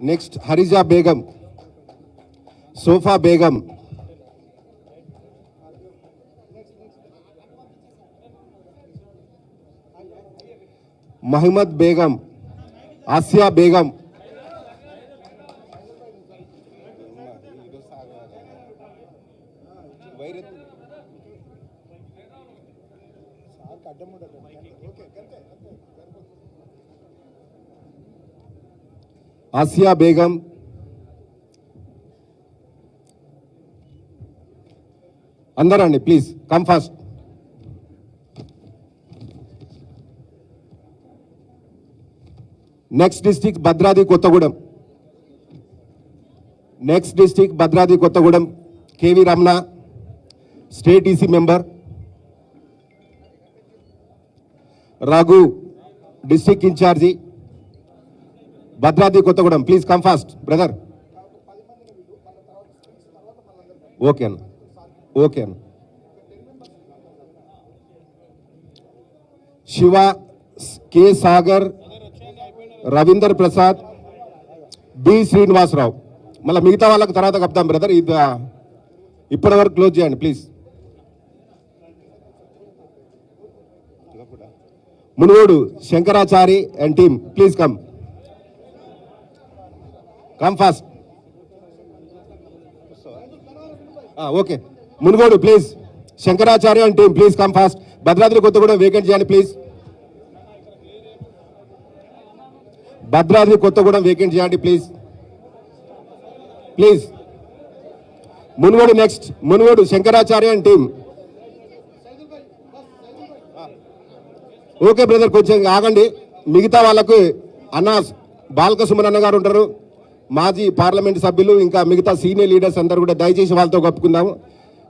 Next Harija Begum, Sofa Begum, Mohammed Begum, Asia Begum, Asia Begum, అందరండి please come fast. Next district Bhadradri Kothagudem, next district Bhadradri Kothagudem, K V Ramana, state EC member. Raghu, district incharge, Bhadradri Kothagudem, please come fast brother. Okay అన్న, okay అన్న. Shiva, K Sagar, Ravinder Prasad, B Srinivasarao. మళ్ళీ మిగతా వాళ్ళకి తర్వాత కప్తాం brother, ఇది ఇప్పటి వరకు క్లోజ్ చేయండి please. Munugode Shankarachari and team, please come fast. Okay, Munugode please, Shankaracharya and team please come fast. Bhadradri Kothagudem vacant చేయండి ప్లీజ్. భద్రాద్రి కొత్తగూడెం వేకెంట్ చేయండి please, please. Munugode next, Munugode Shankaracharya and team. Okay brother, కొంచెం ఆగండి. మిగతా వాళ్ళకు అన్న బాలక సుమన్ అన్న గారు ఉంటారు, మాజీ పార్లమెంట్ సభ్యులు, ఇంకా మిగతా సీనియర్ లీడర్స్ అందరూ కూడా దయచేసి వాళ్ళతో కప్పుకుందాము.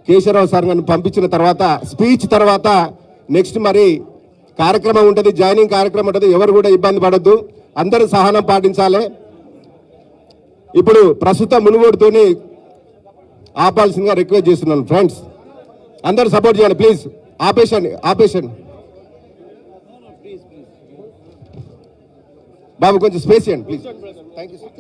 కేశవరావు సార్ గారిని పంపించిన తర్వాత స్పీచ్ తర్వాత నెక్స్ట్ మరి కార్యక్రమం ఉంటుంది, జాయినింగ్ కార్యక్రమం ఉంటుంది. ఎవరు కూడా ఇబ్బంది పడొద్దు, అందరూ సహనం పాటించాలి. ఇప్పుడు ప్రస్తుతం మునుగోడుతోని ఆపాల్సిందిగా రిక్వెస్ట్ చేస్తున్నాను ఫ్రెండ్స్, అందరూ సపోర్ట్ చేయండి ప్లీజ్. ఆపేసండి, ఆపేసండి బాబు, కొంచెం స్పేస్ చేయండి ప్లీజ్. Thank you sir.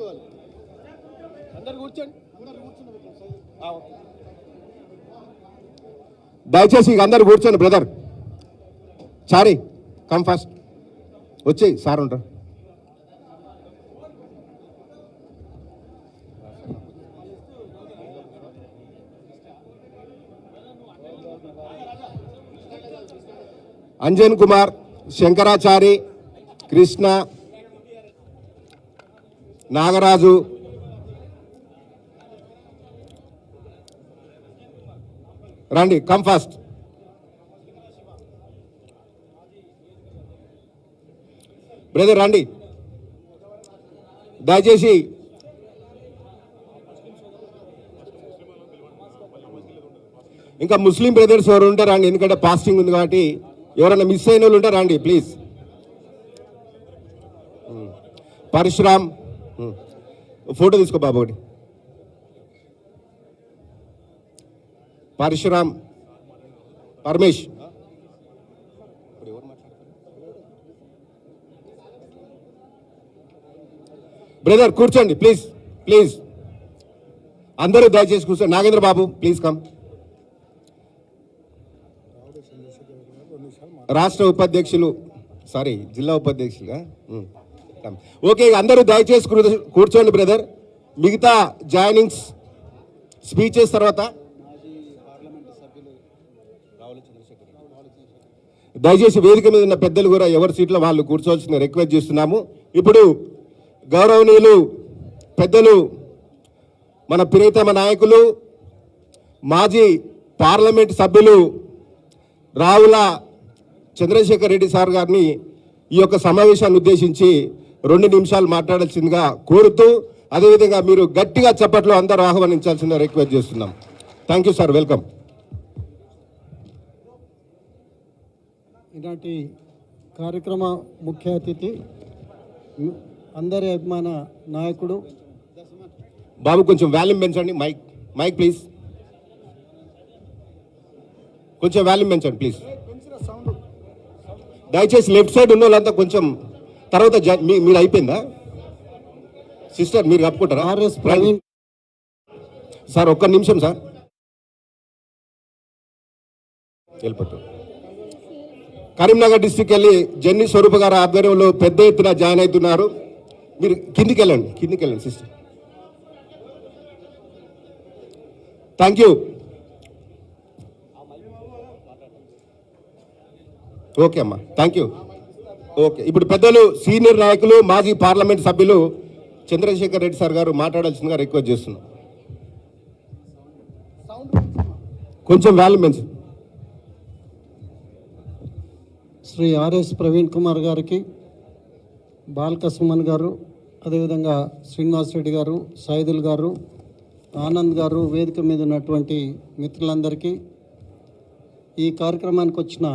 దయచేసి అందరు కూర్చోండి బ్రదర్. సారీ, కమ్ ఫాస్ట్, వచ్చేయి సార్ ఉంటారు. అంజన్ కుమార్, శంకరాచారి, కృష్ణ, నాగరాజు, రండి కమ్ ఫాస్ట్. బ్రదర్ రండి దయచేసి. ఇంకా ముస్లిం బ్రదర్స్ ఎవరు ఉంటారు రండి, ఎందుకంటే ఫాస్టింగ్ ఉంది కాబట్టి ఎవరైనా మిస్ అయిన వాళ్ళు ఉంటారు రండి ప్లీజ్. పరశురామ్, ఫోటో తీసుకో బాబు ఒకటి. పరశురామ్, పరమేష్, బ్రదర్ కూర్చోండి ప్లీజ్, ప్లీజ్ అందరూ దయచేసి కూర్చోండి. నాగేంద్ర బాబు ప్లీజ్ కమ్. రాష్ట్ర ఉపాధ్యక్షులు, సారీ జిల్లా ఉపాధ్యక్షులుగా. ఓకే, అందరూ దయచేసి కూర్చోండి బ్రదర్. మిగతా జాయినింగ్స్ స్పీచెస్ తర్వాత దయచేసి వేదిక మీద ఉన్న పెద్దలు కూడా ఎవరి సీట్లో వాళ్ళు కూర్చోవాల్సిన రిక్వెస్ట్ చేస్తున్నాము. ఇప్పుడు గౌరవనీయులు పెద్దలు, మన ప్రియతమ నాయకులు, మాజీ పార్లమెంట్ సభ్యులు రావుల చంద్రశేఖర్ రెడ్డి సార్ గారిని ఈ యొక్క సమావేశాన్ని ఉద్దేశించి 2 నిమిషాలు మాట్లాడాల్సిందిగా కోరుతూ, అదేవిధంగా మీరు గట్టిగా చప్పట్లో అందరూ ఆహ్వానించాల్సిందిగా రిక్వెస్ట్ చేస్తున్నాం. Thank you sir, welcome. ఈనాటి కార్యక్రమ ముఖ్య అతిథి, అందరి అభిమాన నాయకుడు బాబు, కొంచెం వాల్యూమ్ పెంచండి. మైక్ ప్లీజ్, కొంచెం వాల్యూమ్ పెంచండి ప్లీజ్. దయచేసి లెఫ్ట్ సైడ్ ఉన్న వాళ్ళంతా కొంచెం తర్వాత మీరు అయిపోయిందా? సిస్టర్ మీరు కప్పుకుంటారా? ఆర్ఎస్ ప్రవీణ్. సార్ ఒక్క నిమిషం సార్, వెళ్ళిపోతాం. కరీంనగర్ డిస్టిక్ వెళ్ళి జెన్నీ స్వరూప గారి ఆధ్వర్యంలో పెద్ద ఎత్తున జాయిన్ అవుతున్నారు. మీరు కిందికి వెళ్ళండి సిస్టర్. Thank you. ఓకే అమ్మా, థ్యాంక్ యూ. ఓకే, ఇప్పుడు పెద్దలు సీనియర్ నాయకులు మాజీ పార్లమెంట్ సభ్యులు చంద్రశేఖర్ రెడ్డి సార్ గారు మాట్లాడాల్సిందిగా రిక్వెస్ట్ చేస్తున్నాం. కొంచెం వాల్యూమ్ పెంచు. శ్రీ ఆర్ఎస్ ప్రవీణ్ కుమార్ గారికి, బాల్క సుమన్ గారు, అదేవిధంగా శ్రీనివాస్ రెడ్డి గారు, సైదుల్ గారు, ఆనంద్ గారు, వేదిక మీద ఉన్నటువంటి మిత్రులందరికీ, ఈ కార్యక్రమానికి వచ్చిన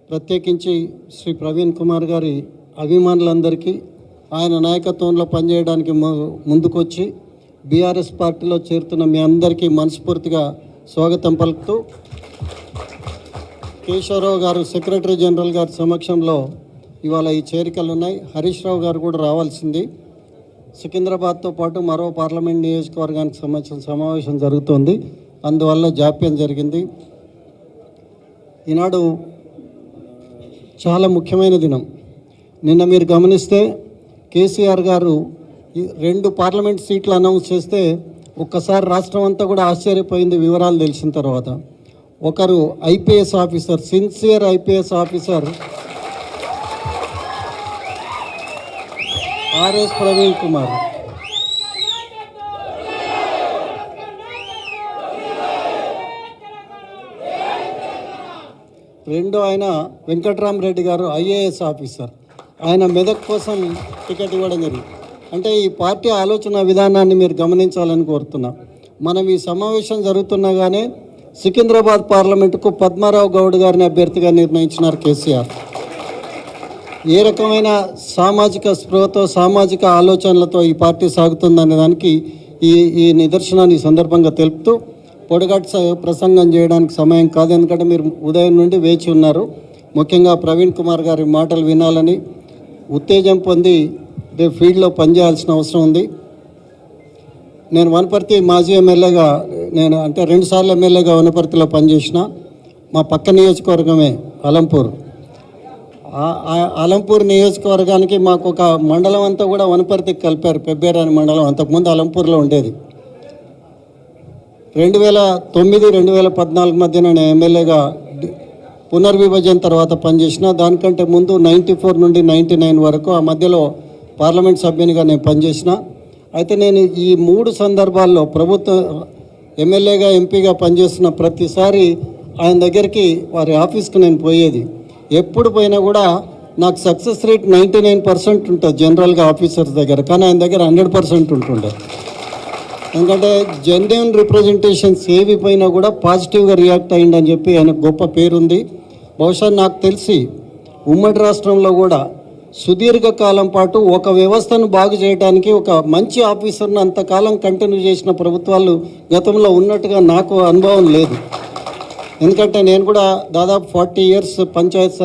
ప్రత్యేకించి శ్రీ ప్రవీణ్ కుమార్ గారి అభిమానులందరికీ, ఆయన నాయకత్వంలో పనిచేయడానికి ముందుకొచ్చి బీఆర్ఎస్ పార్టీలో చేరుతున్న మీ అందరికీ మనస్ఫూర్తిగా స్వాగతం పలుకుతూ, కేశవరావు గారు సెక్రటరీ జనరల్ గారి సమక్షంలో ఇవాళ ఈ చేరికలు ఉన్నాయి. హరీష్ రావు గారు కూడా రావాల్సింది. సికింద్రాబాద్తో పాటు మరో పార్లమెంట్ నియోజకవర్గానికి సంబంధించిన సమావేశం జరుగుతోంది, అందువల్ల జాప్యం జరిగింది. ఈనాడు చాలా ముఖ్యమైన దినం. నిన్న మీరు గమనిస్తే కేసీఆర్ గారు 2 పార్లమెంట్ సీట్లు అనౌన్స్ చేస్తే ఒక్కసారి రాష్ట్రం అంతా కూడా ఆశ్చర్యపోయింది వివరాలు తెలిసిన తర్వాత. ఒకరు IPS officer, sincere IPS officer RS Praveen Kumar, రెండో ఆయన వెంకట్రామరెడ్డి గారు ఐఏఎస్ ఆఫీసర్. ఆయన మెదక్ కోసం టికెట్ ఇవ్వడం జరిగింది. అంటే ఈ పార్టీ ఆలోచన విధానాన్ని మీరు గమనించాలని కోరుతున్నా. మనం ఈ సమావేశం జరుగుతున్నగానే సికింద్రాబాద్ పార్లమెంటుకు పద్మారావు గౌడ్ గారిని అభ్యర్థిగా నిర్ణయించినారు కేసీఆర్. ఏ రకమైన సామాజిక స్పృహతో, సామాజిక ఆలోచనలతో ఈ పార్టీ సాగుతుందనే దానికి ఈ నిదర్శనాన్ని సందర్భంగా తెలుపుతూ, పొడగట్టు ప్రసంగం చేయడానికి సమయం కాదు, ఎందుకంటే మీరు ఉదయం నుండి వేచి ఉన్నారు. ముఖ్యంగా ప్రవీణ్ కుమార్ గారి మాటలు వినాలని ఉత్తేజం పొంది రేపు ఫీల్డ్లో పనిచేయాల్సిన అవసరం ఉంది. నేను వనపర్తి మాజీ ఎమ్మెల్యేగా, నేను అంటే 2 సార్లు ఎమ్మెల్యేగా వనపర్తిలో పనిచేసిన. మా పక్క నియోజకవర్గమే అలంపూర్. అలంపూర్ నియోజకవర్గానికి మాకు ఒక మండలం అంతా కూడా వనపర్తికి కలిపారు, పెబ్బేరాని మండలం. అంతకుముందు అలంపూర్లో ఉండేది. 2009-2014 మధ్య నేను ఎమ్మెల్యేగా పునర్విభజన తర్వాత పనిచేసిన. దానికంటే ముందు 94 నుండి 99 వరకు ఆ మధ్యలో పార్లమెంట్ సభ్యునిగా నేను పనిచేసిన. అయితే నేను ఈ 3 సందర్భాల్లో ప్రభుత్వ ఎమ్మెల్యేగా, ఎంపీగా పనిచేస్తున్న ప్రతిసారి ఆయన దగ్గరికి, వారి ఆఫీస్కి నేను పోయేది. ఎప్పుడు పోయినా కూడా నాకు సక్సెస్ రేట్ 99% ఉంటుంది జనరల్గా ఆఫీసర్స్ దగ్గర, కానీ ఆయన దగ్గర 100% ఉంటుండే. ఎందుకంటే జెన్యున్ రిప్రజెంటేషన్స్ ఏవి పోయినా కూడా పాజిటివ్గా రియాక్ట్ అయ్యిందని చెప్పి ఆయన గొప్ప పేరుంది. బహుశా నాకు తెలిసి ఉమ్మడి రాష్ట్రంలో కూడా సుదీర్ఘకాలం పాటు ఒక వ్యవస్థను బాగు చేయడానికి ఒక మంచి ఆఫీసర్ను అంతకాలం కంటిన్యూ చేసిన ప్రభుత్వాలు గతంలో ఉన్నట్టుగా నాకు అనుభవం లేదు. ఎందుకంటే నేను కూడా దాదాపు 40 years పంచాయత్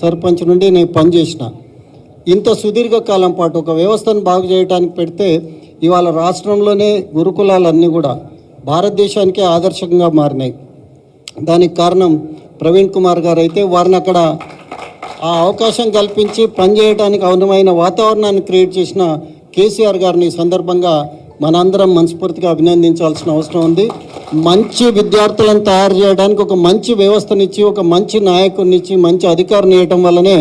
సర్పంచ్ నుండి నేను పనిచేసిన. ఇంత సుదీర్ఘకాలం పాటు ఒక వ్యవస్థను బాగు చేయడానికి పెడితే ఇవాళ రాష్ట్రంలోనే గురుకులాలన్నీ కూడా భారతదేశానికే ఆదర్శంగా మారినాయి. దానికి కారణం ప్రవీణ్ కుమార్ గారు. అయితే వారిని అక్కడ ఆ అవకాశం కల్పించి పనిచేయడానికి అనువైన వాతావరణాన్ని క్రియేట్ చేసిన కేసీఆర్ గారిని ఈ సందర్భంగా మనందరం మనస్ఫూర్తిగా అభినందించాల్సిన అవసరం ఉంది. మంచి విద్యార్థులను తయారు చేయడానికి ఒక మంచి వ్యవస్థనిచ్చి, ఒక మంచి నాయకుడినిచ్చి, మంచి అధికారిని ఇవ్వటం వల్లనే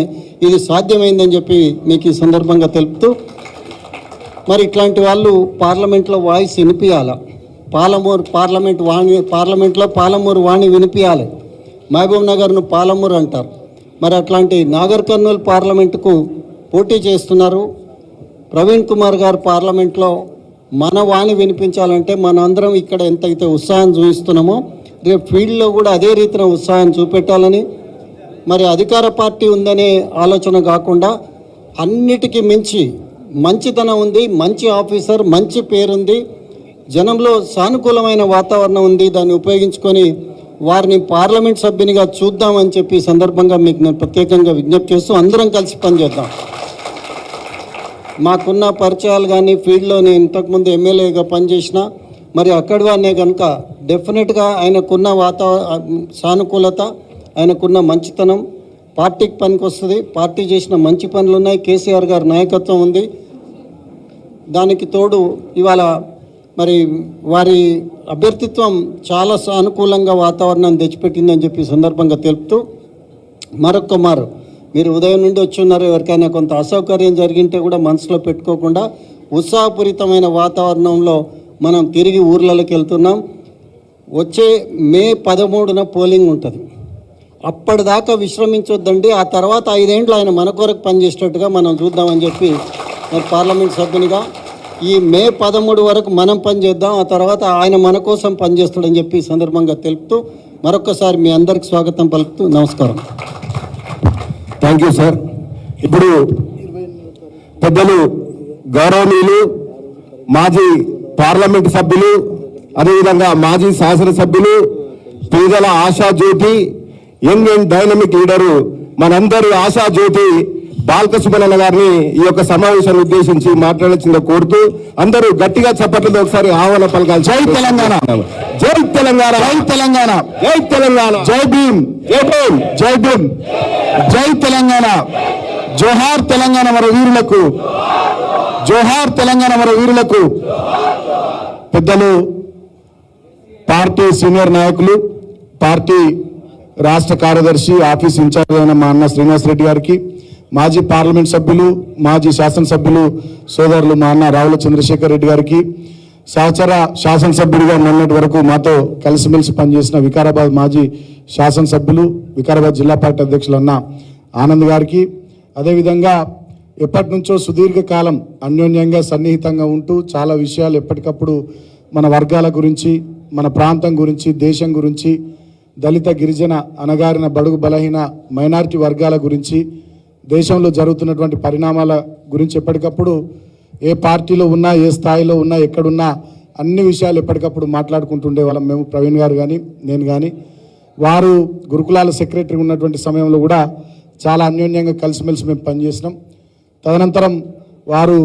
ఇది సాధ్యమైందని చెప్పి మీకు ఈ సందర్భంగా తెలుపుతూ, మరి ఇట్లాంటి వాళ్ళు పార్లమెంట్లో వాయిస్ వినిపించాలి. పార్లమెంట్లో పాలమూరు వాణి వినిపించాలి. మహబూబ్ నగర్ను పాలమూరు అంటారు. మరి అట్లాంటి నాగర్ కర్నూలు పార్లమెంటుకు పోటీ చేస్తున్నారు. ప్రవీణ్ కుమార్ గారు పార్లమెంట్లో మన వాణి వినిపించాలంటే మనందరం ఇక్కడ ఎంతైతే ఉత్సాహం చూపిస్తున్నామో రేపు ఫీల్డ్లో కూడా అదే రీతిన ఉత్సాహం చూపెట్టాలని, మరి అధికార పార్టీ ఉందనే ఆలోచన కాకుండా అన్నిటికీ మించి మంచితనం ఉంది, మంచి ఆఫీసర్, మంచి పేరుంది, జనంలో సానుకూలమైన వాతావరణం ఉంది. దాన్ని ఉపయోగించుకొని వారిని పార్లమెంట్ సభ్యునిగా చూద్దామని చెప్పి సందర్భంగా మీకు నేను ప్రత్యేకంగా విజ్ఞప్తి చేస్తూ అందరం కలిసి పనిచేద్దాం. మాకున్న పరిచయాలు కానీ ఫీల్డ్లో నేను ఇంతకుముందు ఎమ్మెల్యేగా పనిచేసిన మరి అక్కడి వాడినే కనుక డెఫినెట్గా ఆయనకున్న సానుకూలత, ఆయనకున్న మంచితనం పార్టీకి పనికి వస్తుంది. పార్టీ చేసిన మంచి పనులు ఉన్నాయి, కేసీఆర్ గారి నాయకత్వం ఉంది. దానికి తోడు ఇవాళ మరి వారి అభ్యర్థిత్వం చాలా సానుకూలంగా వాతావరణాన్ని తెచ్చిపెట్టిందని చెప్పి సందర్భంగా తెలుపుతూ మరొక్క మారు మీరు ఉదయం నుండి వచ్చి ఉన్నారు. ఎవరికైనా కొంత అసౌకర్యం జరిగింటే కూడా మనసులో పెట్టుకోకుండా ఉత్సాహపూరితమైన వాతావరణంలో మనం తిరిగి ఊర్లలోకి వెళ్తున్నాం. వచ్చే మే 13న పోలింగ్ ఉంటుంది. అప్పటిదాకా విశ్రమించొద్దండి. ఆ తర్వాత 5 ఏళ్ళు ఆయన మన కొరకు పనిచేసేటట్టుగా మనం చూద్దామని చెప్పి మరి పార్లమెంట్ సభ్యునిగా ఈ మే 13 వరకు మనం పనిచేద్దాం. ఆ తర్వాత ఆయన మన కోసం పనిచేస్తాడని చెప్పి సందర్భంగా తెలుపుతూ మరొకసారి మీ అందరికి స్వాగతం పలుకుతూ నమస్కారం. Thank you sir. ఇప్పుడు పెద్దలు గౌరవనీయులు మాజీ పార్లమెంట్ సభ్యులు, అదేవిధంగా మాజీ శాసనసభ్యులు, పేదల ఆశాజ్యోతి, యంగ్ అండ్ డైనమిక్ లీడరు, మనందరి ఆశాజ్యోతి బాల్కసుమనన్న గారిని ఈ యొక్క సమావేశాన్ని ఉద్దేశించి మాట్లాడాల్సిందో కోరుతూ అందరూ గట్టిగా చప్పట్లతో ఒకసారి ఆహ్వాన పలకాలి. జై తెలంగాణ, జై తెలంగాణ, జై తెలంగాణ, జై తెలంగాణ, జై భీమ్, జై భీమ్, జై భీమ్, జై తెలంగాణ, జోహార్ తెలంగాణ మన వీరులకు, జోహార్ తెలంగాణ మన వీరులకు. పెద్దలు పార్టీ సీనియర్ నాయకులు, పార్టీ రాష్ట్ర కార్యదర్శి, ఆఫీస్ ఇన్ఛార్జ్ అయిన మా అన్న శ్రీనివాసరెడ్డి గారికి, మాజీ పార్లమెంట్ సభ్యులు, మాజీ శాసనసభ్యులు సోదరులు మా అన్న రావుల చంద్రశేఖర్ రెడ్డి గారికి, సహచర శాసనసభ్యుడిగా మొన్నటి వరకు మాతో కలిసిమెలిసి పనిచేసిన వికారాబాద్ మాజీ శాసనసభ్యులు, వికారాబాద్ జిల్లా పార్టీ అధ్యక్షులు అన్న ఆనంద్ గారికి, అదేవిధంగా ఎప్పటి నుంచో సుదీర్ఘకాలం అన్యోన్యంగా సన్నిహితంగా ఉంటూ చాలా విషయాలు ఎప్పటికప్పుడు మన వర్గాల గురించి, మన ప్రాంతం గురించి, దేశం గురించి, దళిత గిరిజన అణగారిన బడుగు బలహీన మైనారిటీ వర్గాల గురించి, దేశంలో జరుగుతున్నటువంటి పరిణామాల గురించి ఎప్పటికప్పుడు ఏ పార్టీలో ఉన్నా, ఏ స్థాయిలో ఉన్నా, ఎక్కడున్నా అన్ని విషయాలు ఎప్పటికప్పుడు మాట్లాడుకుంటుండే వాళ్ళం మేము. ప్రవీణ్ గారు కానీ నేను కానీ, వారు గురుకులాల సెక్రటరీ ఉన్నటువంటి సమయంలో కూడా చాలా అన్యోన్యంగా కలిసిమెలిసి మేము పనిచేసినాం. తదనంతరం వారు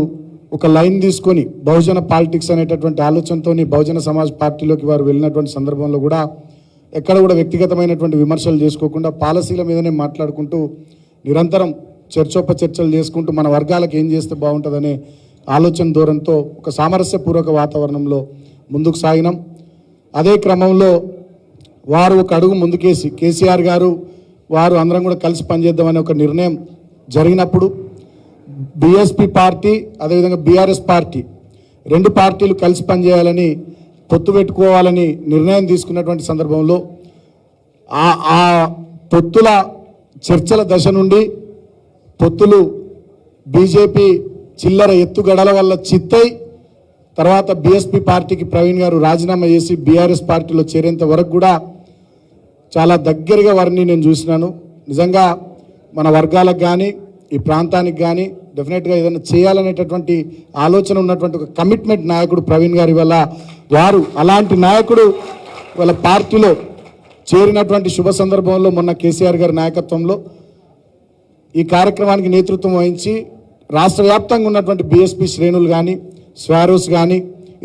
ఒక లైన్ తీసుకొని బహుజన పాలిటిక్స్ అనేటటువంటి ఆలోచనతో బహుజన సమాజ్ పార్టీలోకి వారు వెళ్ళినటువంటి సందర్భంలో కూడా ఎక్కడ కూడా వ్యక్తిగతమైనటువంటి విమర్శలు చేసుకోకుండా పాలసీల మీదనే మాట్లాడుకుంటూ నిరంతరం చర్చోపచర్చలు చేసుకుంటూ మన వర్గాలకు ఏం చేస్తే బాగుంటుందనే ఆలోచన ధోరణితో ఒక సామరస్యపూర్వక వాతావరణంలో ముందుకు సాగినాం. అదే క్రమంలో వారు ఒక అడుగు ముందుకేసి కేసీఆర్ గారు వారు అందరం కూడా కలిసి పనిచేద్దామనే ఒక నిర్ణయం జరిగినప్పుడు బీఎస్పీ పార్టీ అదేవిధంగా బీఆర్ఎస్ పార్టీ 2 పార్టీలు కలిసి పనిచేయాలని, పొత్తు పెట్టుకోవాలని నిర్ణయం తీసుకున్నటువంటి సందర్భంలో ఆ పొత్తుల చర్చల దశ నుండి పొత్తులు బీజేపీ చిల్లర ఎత్తుగడల వల్ల చిత్తై తర్వాత బీఎస్పీ పార్టీకి ప్రవీణ్ గారు రాజీనామా చేసి బీఆర్ఎస్ పార్టీలో చేరేంత వరకు కూడా చాలా దగ్గరగా వారిని నేను చూసినాను. నిజంగా మన వర్గాలకు కానీ ఈ ప్రాంతానికి కానీ డెఫినెట్గా ఏదైనా చేయాలనేటటువంటి ఆలోచన ఉన్నటువంటి ఒక కమిట్మెంట్ నాయకుడు ప్రవీణ్ గారి వల్ల వారు అలాంటి నాయకుడు వాళ్ళ పార్టీలో చేరినటువంటి శుభ సందర్భంలో మొన్న కేసీఆర్ గారి నాయకత్వంలో ఈ కార్యక్రమానికి నేతృత్వం వహించి రాష్ట్ర వ్యాప్తంగా ఉన్నటువంటి బీఎస్పీ శ్రేణులు కానీ, స్వారోస్ కానీ,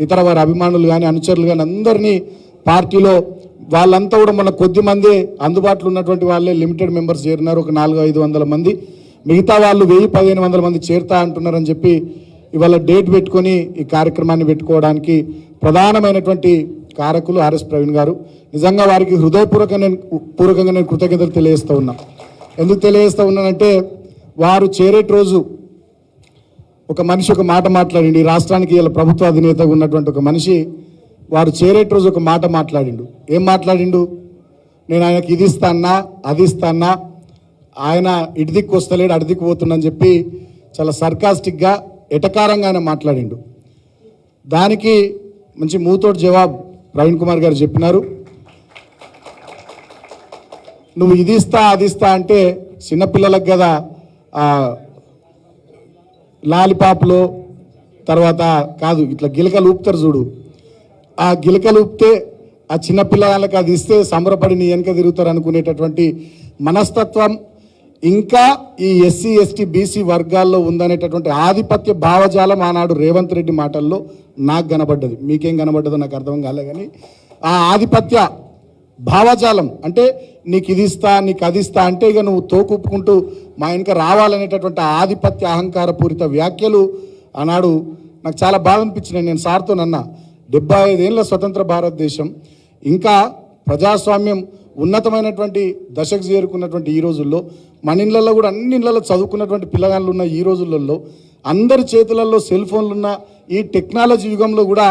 ఇతర వారి అభిమానులు కానీ, అనుచరులు కానీ అందరినీ పార్టీలో వాళ్ళంతా కూడా మొన్న కొద్ది మంది అందుబాటులో ఉన్నటువంటి వాళ్ళే లిమిటెడ్ మెంబర్స్ చేరినారు. ఒక 400-500 మంది, మిగతా వాళ్ళు 1000-1500 మంది చేరుతా అంటున్నారని చెప్పి ఇవాళ డేట్ పెట్టుకొని ఈ కార్యక్రమాన్ని పెట్టుకోవడానికి ప్రధానమైనటువంటి కారకులు ఆర్ఎస్ ప్రవీణ్ గారు. నిజంగా వారికి హృదయపూర్వకంగా నేను కృతజ్ఞతలు తెలియజేస్తూ ఉన్నా. ఎందుకు తెలియజేస్తూ ఉన్నానంటే వారు చేరేటి రోజు ఒక మనిషి ఒక మాట మాట్లాడిండు. ఈ రాష్ట్రానికి ఇలా ప్రభుత్వ అధినేతగా ఉన్నటువంటి ఒక మనిషి వారు చేరేటి రోజు ఒక మాట మాట్లాడిండు. ఏం మాట్లాడిండు? నేను ఆయనకి ఇది ఇస్తానా, అది ఇస్తానా, ఆయన ఇటు దిక్కు వస్తలేడు, అటు దిక్కు పోతుందని చెప్పి చాలా సర్కాస్టిక్గా ఎటకారంగా ఆయన మాట్లాడిండు. దానికి మంచి మూతోటి జవాబు ప్రవీణ్ కుమార్ గారు చెప్పినారు. నువ్వు ఇది ఇస్తా అది ఇస్తా అంటే చిన్నపిల్లలకు కదా లాలిపాపులో తర్వాత కాదు, ఇట్లా గిలకలు ఊపుతారు చూడు, ఆ గిలకలు ఊపితే ఆ చిన్నపిల్లలకు అది ఇస్తే సంబరపడి నీ వెనక తిరుగుతారు అనుకునేటటువంటి మనస్తత్వం ఇంకా ఈ ఎస్సీ ఎస్టీ బీసీ వర్గాల్లో ఉందనేటటువంటి ఆధిపత్య భావజాలం ఆనాడు రేవంత్ రెడ్డి మాటల్లో నాకు కనబడ్డది. మీకేం కనబడ్డదో నాకు అర్థం కాలే, కానీ ఆ ఆధిపత్య భావజాలం అంటే నీకు ఇది ఇస్తా నీకు అది ఇస్తా అంటే ఇక నువ్వు తోకుప్పుకుంటూ మా వెనుక రావాలనేటటువంటి ఆధిపత్య అహంకారపూరిత వ్యాఖ్యలు ఆనాడు నాకు చాలా బాధ అనిపించినాయి. నేను సార్తో నన్నా 75 ఏళ్ళ స్వతంత్ర భారతదేశం ఇంకా ప్రజాస్వామ్యం ఉన్నతమైనటువంటి దశకు చేరుకున్నటువంటి ఈ రోజుల్లో మన ఇళ్ళల్లో కూడా అన్ని ఇళ్ళల్లో చదువుకున్నటువంటి పిల్లగాళ్ళు ఉన్న ఈ రోజులలో అందరి చేతులలో సెల్ ఫోన్లు ఉన్న ఈ టెక్నాలజీ యుగంలో కూడా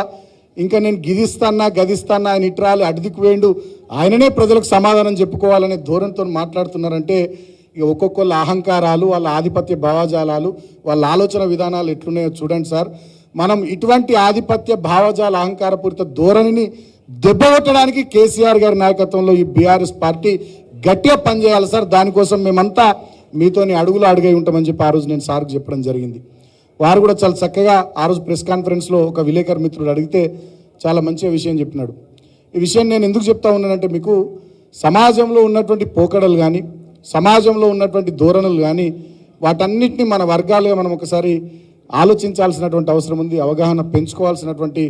ఇంకా నేను గిదిస్తానా గదిస్తానా ఆయన ఇట్రాలి అడిదికి వేయండు ఆయననే ప్రజలకు సమాధానం చెప్పుకోవాలనే ధోరణితో మాట్లాడుతున్నారంటే ఇక ఒక్కొక్కళ్ళ అహంకారాలు వాళ్ళ ఆధిపత్య భావజాలాలు వాళ్ళ ఆలోచన విధానాలు ఎట్లున్నాయో చూడండి సార్. మనం ఇటువంటి ఆధిపత్య భావజాల అహంకారపూరిత ధోరణిని దెబ్బకొట్టడానికి కేసీఆర్ గారి నాయకత్వంలో ఈ బీఆర్ఎస్ పార్టీ గట్టిగా పనిచేయాలి సార్. దానికోసం మేమంతా మీతోని అడుగులు అడుగై ఉంటామని చెప్పి ఆ రోజు నేను సార్కి చెప్పడం జరిగింది. వారు కూడా చాలా చక్కగా ఆ రోజు ప్రెస్ కాన్ఫరెన్స్లో ఒక విలేకరు మిత్రుడు అడిగితే చాలా మంచిగా విషయం చెప్పినాడు. ఈ విషయం నేను ఎందుకు చెప్తా ఉన్నానంటే మీకు సమాజంలో ఉన్నటువంటి పోకడలు కానీ సమాజంలో ఉన్నటువంటి ధోరణులు కానీ వాటన్నిటిని మన వర్గాలుగా మనం ఒకసారి ఆలోచించాల్సినటువంటి అవసరం ఉంది, అవగాహన పెంచుకోవాల్సినటువంటి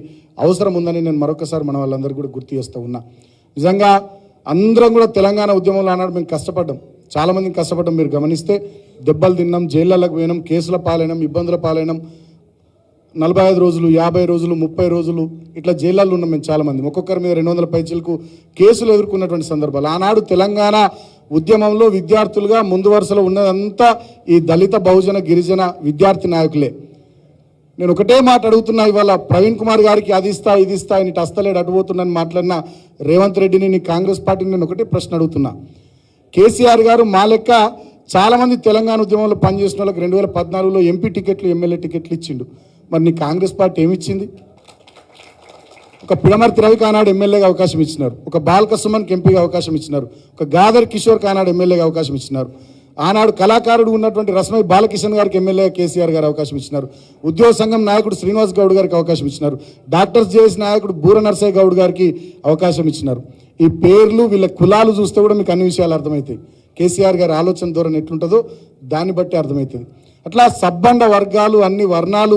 అవసరం ఉందని నేను మరొకసారి మన వాళ్ళందరూ కూడా గుర్తు చేస్తూ ఉన్నా. నిజంగా అందరం కూడా తెలంగాణ ఉద్యమంలో అన్నాడు మేము కష్టపడ్డాం, చాలామందిని కష్టపడ్డాం. మీరు గమనిస్తే దెబ్బలు తిన్నాం, జైళ్ళకు పోయినాం, కేసుల పాలైనాం, ఇబ్బందుల పాలైనాం. 45 రోజులు 50 రోజులు 30 రోజులు ఇట్లా జైళ్ళల్లో ఉన్నాం మేము చాలామంది. ఒక్కొక్కరి మీద 200 పైచీలకు కేసులు ఎదుర్కొన్నటువంటి సందర్భాలు. ఆనాడు తెలంగాణ ఉద్యమంలో విద్యార్థులుగా ముందు వరుసలో ఉన్నదంతా ఈ దళిత బహుజన గిరిజన విద్యార్థి నాయకులే. నేను ఒకటే మాట అడుగుతున్నా, ఇవాళ ప్రవీణ్ కుమార్ గారికి అది ఇస్తా ఇది ఇస్తా ఆయన ఇటు అస్తలేడు అటుపోతున్నాను మాట్లాడిన రేవంత్ రెడ్డిని నీ కాంగ్రెస్ పార్టీని నేను ఒకటే ప్రశ్న అడుగుతున్నా. కేసీఆర్ గారు మా లెక్క చాలామంది తెలంగాణ ఉద్యమంలో పనిచేసిన వాళ్ళకి 2014లో ఎంపీ టికెట్లు ఎమ్మెల్యే టికెట్లు ఇచ్చిండు. మరి నీ కాంగ్రెస్ పార్టీ ఏమిచ్చింది? ఒక పిడమర్తి రవికి ఆనాడు ఎమ్మెల్యేగా అవకాశం ఇచ్చినారు, ఒక బాల్క సుమన్కి ఎంపీగా అవకాశం ఇచ్చినారు, ఒక గాదర్ కిషోర్కి ఆనాడు ఎమ్మెల్యేగా అవకాశం ఇచ్చినారు, ఆనాడు కళాకారుడు ఉన్నటువంటి రస్మై బాలకిషన్ గారికి ఎమ్మెల్యేగా కేసీఆర్ గారు అవకాశం ఇచ్చినారు, ఉద్యోగ సంఘం నాయకుడు శ్రీనివాస్ గౌడ్ గారికి అవకాశం ఇచ్చినారు, డాక్టర్స్ జేఎస్ నాయకుడు బూర నర్సయ్య గౌడ్ గారికి అవకాశం ఇచ్చినారు. ఈ పేర్లు వీళ్ళ కులాలు చూస్తే కూడా మీకు అన్ని విషయాలు అర్థమవుతాయి. కేసీఆర్ గారి ఆలోచన ధోరణి ఎట్లుంటుందో దాన్ని బట్టి అర్థమవుతుంది. అట్లా సబ్బండ వర్గాలు అన్ని వర్ణాలు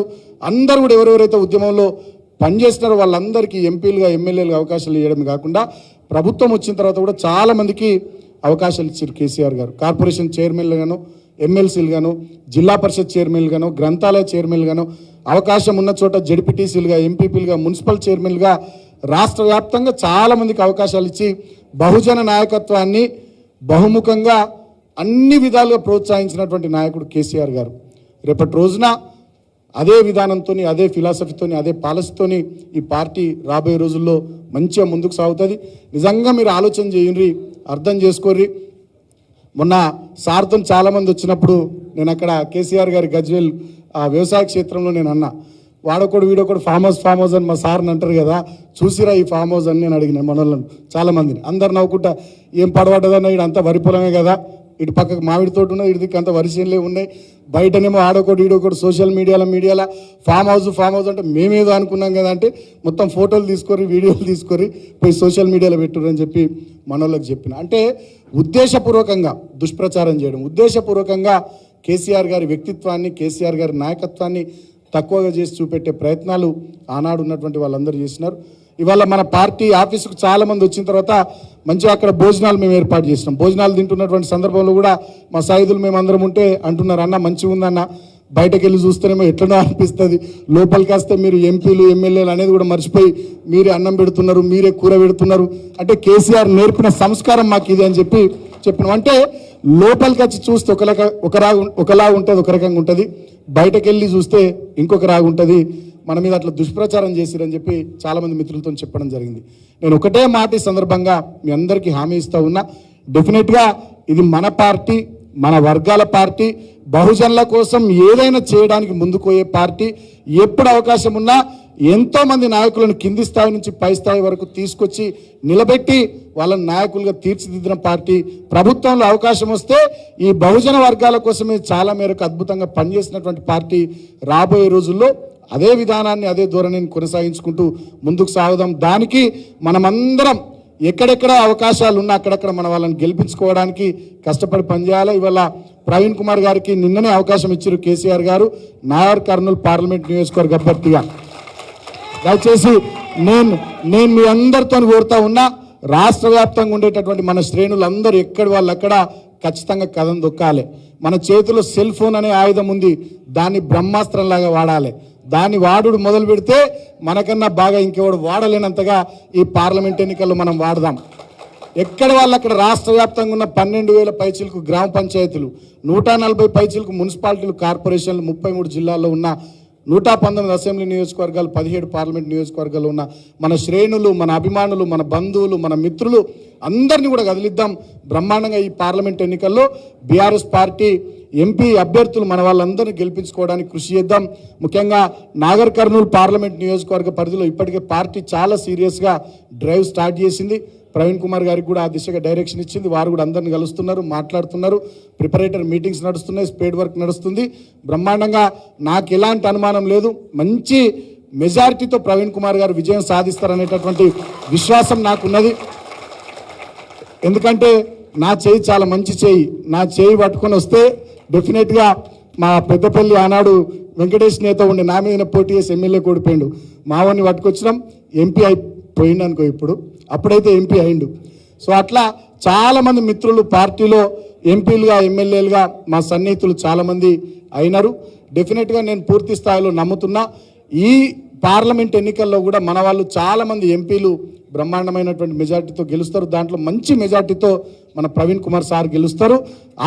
అందరూ కూడా ఎవరెవరైతే ఉద్యమంలో పనిచేస్తున్నారో వాళ్ళందరికీ ఎంపీలుగా ఎమ్మెల్యేలుగా అవకాశాలు ఇవ్వడం కాకుండా ప్రభుత్వం వచ్చిన తర్వాత కూడా చాలామందికి అవకాశాలు ఇచ్చారు కేసీఆర్ గారు. కార్పొరేషన్ చైర్మన్లుగాను, ఎమ్మెల్సీలుగాను, జిల్లా పరిషత్ చైర్మన్లుగాను, గ్రంథాలయ చైర్మన్లుగాను, అవకాశం ఉన్న చోట జడ్పీటీసీలుగా, ఎంపీపీలుగా, మున్సిపల్ చైర్మన్లుగా రాష్ట్ర వ్యాప్తంగా చాలామందికి అవకాశాలు ఇచ్చి బహుజన నాయకత్వాన్ని బహుముఖంగా అన్ని విధాలుగా ప్రోత్సహించినటువంటి నాయకుడు కేసీఆర్ గారు. రేపటి రోజున అదే విధానంతో, అదే ఫిలాసఫీతో, అదే పాలసీతోని ఈ పార్టీ రాబోయే రోజుల్లో మంచిగా ముందుకు సాగుతుంది. నిజంగా మీరు ఆలోచన చేయండి, అర్థం చేసుకోర్రి. మొన్న సార్తో చాలామంది వచ్చినప్పుడు నేను అక్కడ కేసీఆర్ గారి గజ్వేల్ వ్యవసాయ క్షేత్రంలో నేను అన్నా, వాడొకడు వీడొకడు ఫామ్ హౌస్ అని మా సార్ని అంటారు కదా, చూసిరా ఈ ఫామ్ హౌస్ అని నేను అడిగిన మనోళ్ళను చాలామందిని. అందరు నవ్వుకుంటా ఏం పడబడ్డదన్నా, ఇటు అంతా వరి పొలమే కదా, ఇటు పక్కకు మామిడి తోట ఉన్నది, ఇటు దిక్కు అంతా వరిసేనులే ఉన్నాయి, బయటనేమో ఆడొకటి ఈడొకటి సోషల్ మీడియాలో ఫామ్ హౌస్ అంటే మేమేదో అనుకున్నాం కదా అంటే మొత్తం ఫోటోలు తీసుకొని వీడియోలు తీసుకొని పోయి సోషల్ మీడియాలో పెట్టురని చెప్పి మనోళ్ళకి చెప్పిన. అంటే ఉద్దేశపూర్వకంగా దుష్ప్రచారం చేయడం, ఉద్దేశపూర్వకంగా కేసీఆర్ గారి వ్యక్తిత్వాన్ని, కేసీఆర్ గారి నాయకత్వాన్ని తక్కువగా చేసి చూపెట్టే ప్రయత్నాలు ఆనాడు ఉన్నటువంటి వాళ్ళందరూ చేసినారు. ఇవాళ మన పార్టీ ఆఫీసుకు చాలామంది వచ్చిన తర్వాత మంచిగా అక్కడ భోజనాలు మేము ఏర్పాటు చేసినాం. భోజనాలు తింటున్నటువంటి సందర్భంలో కూడా మా సాయుధులు మేమందరం ఉంటే అంటున్నారు, అన్న మంచిగా ఉందన్న, బయటకు వెళ్ళి చూస్తేనేమో ఎట్లనో అనిపిస్తుంది, లోపలికి వస్తే మీరు ఎంపీలు ఎమ్మెల్యేలు అనేది కూడా మర్చిపోయి మీరే అన్నం పెడుతున్నారు, మీరే కూర పెడుతున్నారు అంటే కేసీఆర్ నేర్పిన సంస్కారం మాకు ఇది అని చెప్పి చెప్పినాం. అంటే లోపలికి వచ్చి చూస్తే ఒకలా ఉంటుంది, ఒక రకంగా ఉంటుంది, బయటకు వెళ్ళి చూస్తే ఇంకొక రాగు ఉంటుంది. మన మీద అట్లా దుష్ప్రచారం చేసిరని చెప్పి చాలామంది మిత్రులతో చెప్పడం జరిగింది. నేను ఒకటే మాట ఈ సందర్భంగా మీ అందరికీ హామీ ఇస్తూ ఉన్నా, డెఫినెట్గా ఇది మన పార్టీ, మన వర్గాల పార్టీ, బహుజనుల కోసం ఏదైనా చేయడానికి ముందుకోయే పార్టీ. ఎప్పుడు అవకాశం ఉన్నా ఎంతోమంది నాయకులను కింది స్థాయి నుంచి పై స్థాయి వరకు తీసుకొచ్చి నిలబెట్టి వాళ్ళని నాయకులుగా తీర్చిదిద్దిన పార్టీ. ప్రభుత్వంలో అవకాశం వస్తే ఈ బహుజన వర్గాల కోసమే చాలా మేరకు అద్భుతంగా పనిచేసినటువంటి పార్టీ. రాబోయే రోజుల్లో అదే విధానాన్ని, అదే ధోరణిని కొనసాగించుకుంటూ ముందుకు సాగుదాం. దానికి మనమందరం ఎక్కడెక్కడ అవకాశాలు ఉన్నా అక్కడక్కడ మన వాళ్ళని గెలిపించుకోవడానికి కష్టపడి పనిచేయాలి. ఇవాళ ప్రవీణ్ కుమార్ గారికి నిన్ననే అవకాశం ఇచ్చారు కేసీఆర్ గారు నాగర్ కర్నూలు పార్లమెంట్ నియోజకవర్గ అభ్యర్థిగా. దయచేసి నేను మీ అందరితో కోరుతా ఉన్నా, రాష్ట్ర వ్యాప్తంగా ఉండేటటువంటి మన శ్రేణులందరూ ఎక్కడి వాళ్ళు అక్కడ ఖచ్చితంగా కథం దొక్కాలి. మన చేతిలో సెల్ ఫోన్ అనే ఆయుధం ఉంది, దాన్ని బ్రహ్మాస్త్రంలాగా వాడాలి. దాన్ని వాడుడు మొదలు పెడితే మనకన్నా బాగా ఇంకెవడు వాడలేనంతగా ఈ పార్లమెంట్ ఎన్నికల్లో మనం వాడదాం. ఎక్కడ వాళ్ళు అక్కడ రాష్ట్ర వ్యాప్తంగా ఉన్న 12,000 పైచీలకు గ్రామ పంచాయతీలు, 140 పైచీలకు మున్సిపాలిటీలు, కార్పొరేషన్లు, 33 జిల్లాల్లో ఉన్న 119 అసెంబ్లీ నియోజకవర్గాలు, 17 పార్లమెంట్ నియోజకవర్గాలు ఉన్న మన శ్రేణులు, మన అభిమానులు, మన బంధువులు, మన మిత్రులు అందరినీ కూడా కదిలిద్దాం. బ్రహ్మాండంగా ఈ పార్లమెంట్ ఎన్నికల్లో బీఆర్ఎస్ పార్టీ ఎంపీ అభ్యర్థులు మన వాళ్ళందరినీ గెలిపించుకోవడానికి కృషి చేద్దాం. ముఖ్యంగా నాగర్ కర్నూలు పార్లమెంట్ నియోజకవర్గ పరిధిలో ఇప్పటికే పార్టీ చాలా సీరియస్గా డ్రైవ్ స్టార్ట్ చేసింది. ప్రవీణ్ కుమార్ గారికి కూడా ఆ దిశగా డైరెక్షన్ ఇచ్చింది. వారు కూడా అందరిని కలుస్తున్నారు, మాట్లాడుతున్నారు. ప్రిపరేటర్ మీటింగ్స్ నడుస్తున్నాయి, స్పేడ్ వర్క్ నడుస్తుంది. బ్రహ్మాండంగా నాకు ఎలాంటి అనుమానం లేదు, మంచి మెజారిటీతో ప్రవీణ్ కుమార్ గారు విజయం సాధిస్తారనేటటువంటి విశ్వాసం నాకున్నది. ఎందుకంటే నా చేయి చాలా మంచి చేయి, నా చేయి పట్టుకొని వస్తే డెఫినెట్గా మా పెద్దపల్లి ఆనాడు వెంకటేష్ నేత ఉండే నా మీద పోటీ చేసి ఎమ్మెల్యే కోడిపోయిండు, మావాడిని పట్టుకొచ్చినాం, ఎంపీ అయిపోయిండు అనుకో, అప్పుడైతే ఎంపీ అయిండు. సో అట్లా చాలామంది మిత్రులు పార్టీలో ఎంపీలుగా ఎమ్మెల్యేలుగా మా సన్నిహితులు చాలామంది అయినారు. డెఫినెట్గా నేను పూర్తి స్థాయిలో నమ్ముతున్నా ఈ పార్లమెంట్ ఎన్నికల్లో కూడా మన వాళ్ళు చాలామంది ఎంపీలు బ్రహ్మాండమైనటువంటి మెజార్టీతో గెలుస్తారు. దాంట్లో మంచి మెజార్టీతో మన ప్రవీణ్ కుమార్ సార్ గెలుస్తారు.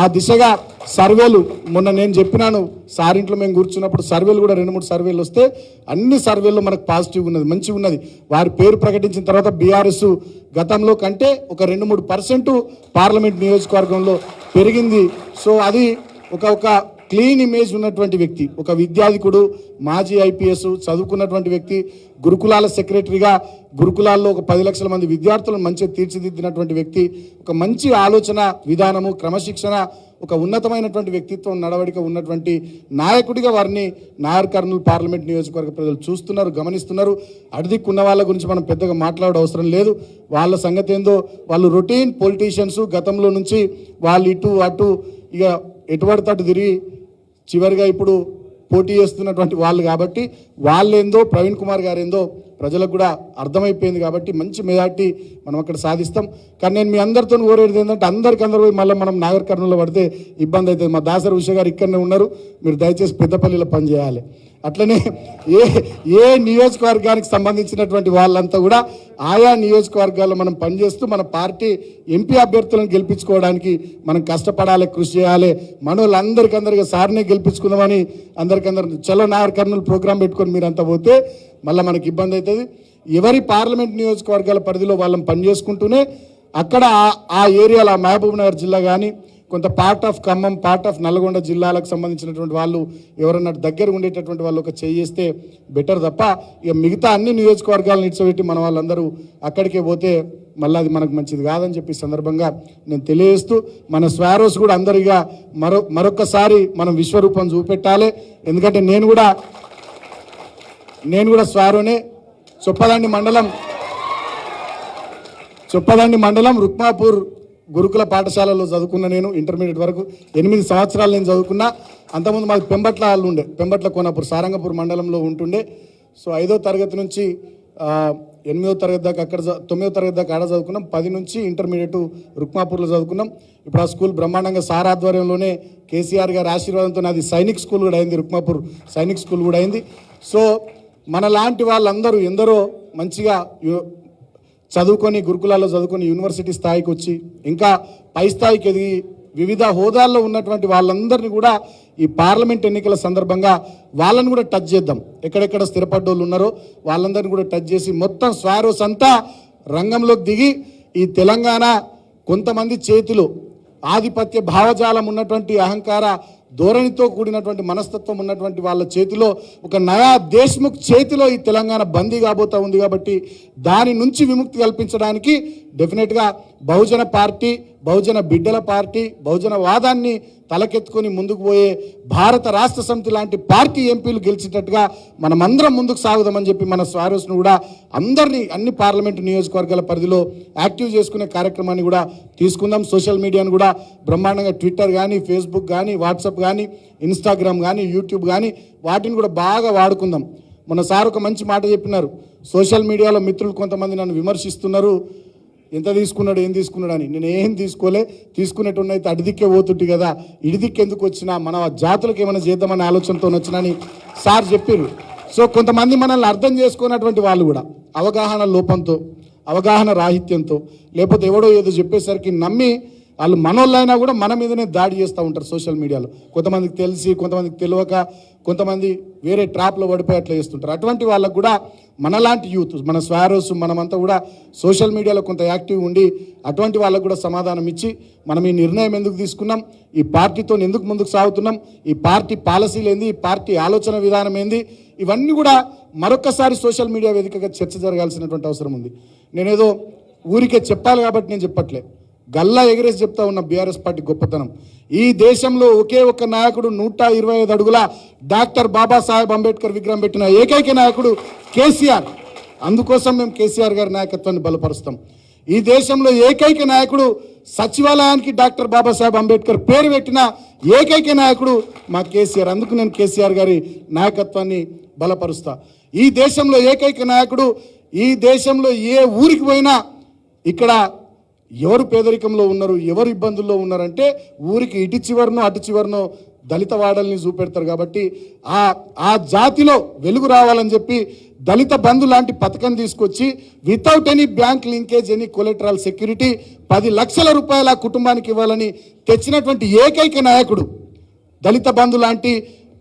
ఆ దిశగా సర్వేలు మొన్న నేను చెప్పినాను, సార్ ఇంట్లో మేము కూర్చున్నప్పుడు సర్వేలు కూడా 2-3 సర్వేలు వస్తే అన్ని సర్వేల్లో మనకు పాజిటివ్ ఉన్నది, మంచిగా ఉన్నది. వారి పేరు ప్రకటించిన తర్వాత బీఆర్ఎస్ గతంలో కంటే ఒక 2-3% పార్లమెంట్ నియోజకవర్గంలో పెరిగింది. సో అది ఒక క్లీన్ ఇమేజ్ ఉన్నటువంటి వ్యక్తి, ఒక విద్యాధికుడు, మాజీ ఐపీఎస్ చదువుకున్నటువంటి వ్యక్తి, గురుకులాల సెక్రటరీగా గురుకులాల్లో ఒక 10 లక్షల మంది విద్యార్థులను మంచిగా తీర్చిదిద్దినటువంటి వ్యక్తి, ఒక మంచి ఆలోచన విధానము, క్రమశిక్షణ, ఒక ఉన్నతమైనటువంటి వ్యక్తిత్వం, నడవడిక ఉన్నటువంటి నాయకుడిగా వారిని నాగర్ కర్నూలు పార్లమెంట్ నియోజకవర్గ ప్రజలు చూస్తున్నారు, గమనిస్తున్నారు. అడిదిక్కున్న వాళ్ళ గురించి మనం పెద్దగా మాట్లాడే అవసరం లేదు. వాళ్ళ సంగతి ఏందో, వాళ్ళు రొటీన్ పొలిటీషియన్స్. గతంలో నుంచి వాళ్ళు ఇటు అటు ఇక ఎటువడితే అటు తిరిగి చివరిగా ఇప్పుడు పోటీ చేస్తున్నటువంటి వాళ్ళు కాబట్టి వాళ్ళేందో ప్రవీణ్ కుమార్ గారు ఏందో ప్రజలకు కూడా అర్థమైపోయింది. కాబట్టి మంచి మెజార్టీ మనం అక్కడ సాధిస్తాం. కానీ నేను మీ అందరితో కోరేది ఏంటంటే అందరికీ పోయి మళ్ళీ మనం నాగర్ కర్నూలులో పడితే ఇబ్బంది అవుతుంది. మా దాసరి ఉష గారు ఇక్కడనే ఉన్నారు, మీరు దయచేసి పెద్దపల్లిలో పనిచేయాలి. అట్లనే ఏ నియోజకవర్గానికి సంబంధించినటువంటి వాళ్ళంతా కూడా ఆయా నియోజకవర్గాల్లో మనం పనిచేస్తూ మన పార్టీ ఎంపీ అభ్యర్థులను గెలిపించుకోవడానికి మనం కష్టపడాలి, కృషి చేయాలి. మనోళ్ళందరికీ సార్నే గెలిపించుకుందామని అందరికందరూ చలో నాగర్ కర్నూలు ప్రోగ్రాం పెట్టుకొని మీరంతా పోతే మళ్ళీ మనకి ఇబ్బంది అవుతుంది. ఎవరి పార్లమెంట్ నియోజకవర్గాల పరిధిలో వాళ్ళని పనిచేసుకుంటూనే అక్కడ ఆ ఏరియాలో మహబూబ్ నగర్ జిల్లా కానీ కొంత part of Khammam, part of Nalgonda జిల్లాలకు సంబంధించినటువంటి వాళ్ళు ఎవరన్నా దగ్గర ఉండేటటువంటి వాళ్ళు ఒక చేస్తే బెటర్ తప్ప ఇక మిగతా అన్ని నియోజకవర్గాలను ఇడ్చబెట్టి మన వాళ్ళందరూ అక్కడికే పోతే మళ్ళీ అది మనకు మంచిది కాదని చెప్పి సందర్భంగా నేను తెలియజేస్తూ మన స్వారోస్ కూడా అందరిగా మరొకసారి మనం విశ్వరూపం చూపెట్టాలి. ఎందుకంటే నేను కూడా స్వారోనే. చొప్పదండి మండలం రుక్మాపూర్ గురుకుల పాఠశాలలో చదువుకున్న నేను ఇంటర్మీడియట్ వరకు 8 సంవత్సరాలు నేను చదువుకున్నా. అంతకుముందు మాది పెంబట్ల ఉండే, పెంబట్ల కోనాపూర్ సారంగపూర్ మండలంలో ఉంటుండే. సో 5వ తరగతి నుంచి 8వ తరగతి దాకా అక్కడ, 9వ తరగతి దాకా ఆడ చదువుకున్నాం. 10 నుంచి ఇంటర్మీడియట్ రుక్మాపూర్లో చదువుకున్నాం. ఇప్పుడు ఆ స్కూల్ బ్రహ్మాండంగా సార్ ఆధ్వర్యంలోనే కేసీఆర్ గారి ఆశీర్వాదంతో నాది సైనిక్ స్కూల్ కూడా అయింది, రుక్మాపూర్ సైనిక్ స్కూల్ కూడా అయింది. సో మన లాంటి వాళ్ళందరూ ఎందరో మంచిగా చదువుకొని గురుకులాల్లో చదువుకొని యూనివర్సిటీ స్థాయికి వచ్చి ఇంకా పై స్థాయికి ఎదిగి వివిధ హోదాల్లో ఉన్నటువంటి వాళ్ళందరినీ కూడా ఈ పార్లమెంట్ ఎన్నికల సందర్భంగా వాళ్ళని కూడా టచ్ చేద్దాం. ఎక్కడెక్కడ స్థిరపడ్డోళ్ళు ఉన్నారో వాళ్ళందరినీ కూడా టచ్ చేసి మొత్తం స్వారోస్ అంతా రంగంలోకి దిగి ఈ తెలంగాణ కొంతమంది చేతిలో ఆధిపత్య భావజాలం ఉన్నటువంటి అహంకార ధోరణితో కూడినటువంటి మనస్తత్వం ఉన్నటువంటి వాళ్ళ చేతిలో ఒక నయా దేశ్ముఖ్ చేతిలో ఈ తెలంగాణ బందీ కాబోతా ఉంది. కాబట్టి దాని నుంచి విముక్తి కల్పించడానికి డెఫినెట్గా బహుజన పార్టీ, బహుజన బిడ్డల పార్టీ, బహుజన వాదాన్ని తలకెత్తుకొని ముందుకు పోయే భారత రాష్ట్ర సమితి లాంటి పార్టీ ఎంపీలు గెలిచేటట్టుగా మనమందరం ముందుకు సాగుదామని చెప్పి మన స్వారోస్ను కూడా అందరినీ అన్ని పార్లమెంటు నియోజకవర్గాల పరిధిలో యాక్టివ్ చేసుకునే కార్యక్రమాన్ని కూడా తీసుకుందాం. సోషల్ మీడియాను కూడా బ్రహ్మాండంగా ట్విట్టర్ కానీ, ఫేస్బుక్ కానీ, వాట్సాప్ కానీ, ఇన్స్టాగ్రామ్ కానీ, యూట్యూబ్ కానీ వాటిని కూడా బాగా వాడుకుందాం. మన సార్ ఒక మంచి మాట చెప్పినారు, సోషల్ మీడియాలో మిత్రులు కొంతమంది నన్ను విమర్శిస్తున్నారు, ఎంత తీసుకున్నాడు ఏం తీసుకున్నాడు అని. నేను ఏం తీసుకోలే, తీసుకునేట్టున్నైతే అడిదిక్కే పోతుంటి కదా, ఇడిదిక్కు ఎందుకు వచ్చినా, మన జాతులకు ఏమైనా చేద్దామనే ఆలోచనతో వచ్చినా అని సార్ చెప్పారు. సో కొంతమంది మనల్ని అర్థం చేసుకున్నటువంటి వాళ్ళు కూడా అవగాహన లోపంతో, అవగాహన రాహిత్యంతో, లేకపోతే ఎవడో ఏదో చెప్పేసరికి నమ్మి వాళ్ళు మనోళ్ళైనా కూడా మన మీదనే దాడి చేస్తూ ఉంటారు సోషల్ మీడియాలో. కొంతమందికి తెలిసి, కొంతమందికి తెలియక, కొంతమంది వేరే ట్రాప్లో పడిపోయి అట్లా చేస్తుంటారు. అటువంటి వాళ్ళకు కూడా మనలాంటి యూత్, మన స్వారోస్, మనమంతా కూడా సోషల్ మీడియాలో కొంత యాక్టివ్ ఉండి అటువంటి వాళ్ళకు కూడా సమాధానం ఇచ్చి మనం ఈ నిర్ణయం ఎందుకు తీసుకున్నాం, ఈ పార్టీతో ఎందుకు ముందుకు సాగుతున్నాం, ఈ పార్టీ పాలసీలు ఏంది, ఈ పార్టీ ఆలోచన విధానం ఏంది, ఇవన్నీ కూడా మరొక్కసారి సోషల్ మీడియా వేదికగా చర్చ జరగాల్సినటువంటి అవసరం ఉంది. నేనేదో ఊరికే చెప్పాలి కాబట్టి నేను చెప్పట్లే, గల్లా ఎగరేసి చెప్తా ఉన్న బీఆర్ఎస్ పార్టీ గొప్పతనం. ఈ దేశంలో ఒకే ఒక్క నాయకుడు 125 అడుగుల డాక్టర్ బాబాసాహెబ్ అంబేద్కర్ విగ్రహం పెట్టిన ఏకైక నాయకుడు కేసీఆర్. అందుకోసం మేము కేసీఆర్ గారి నాయకత్వాన్ని బలపరుస్తాం. ఈ దేశంలో ఏకైక నాయకుడు, సచివాలయానికి డాక్టర్ బాబాసాహెబ్ అంబేద్కర్ పేరు పెట్టిన ఏకైక నాయకుడు మా కేసీఆర్. అందుకు నేను కేసీఆర్ గారి నాయకత్వాన్ని బలపరుస్తా. ఈ దేశంలో ఏకైక నాయకుడు, ఈ దేశంలో ఏ ఊరికి పోయినా ఇక్కడ ఎవరు పేదరికంలో ఉన్నారు, ఎవరు ఇబ్బందుల్లో ఉన్నారంటే ఊరికి ఇటు చివరనో అటు చివరనో దళిత వాడల్ని చూపెడతారు. కాబట్టి ఆ జాతిలో వెలుగు రావాలని చెప్పి దళిత బంధు లాంటి పథకం తీసుకొచ్చి without any bank linkage, any collateral security 10 లక్షల రూపాయల కుటుంబానికి ఇవ్వాలని తెచ్చినటువంటి ఏకైక నాయకుడు, దళిత బంధు లాంటి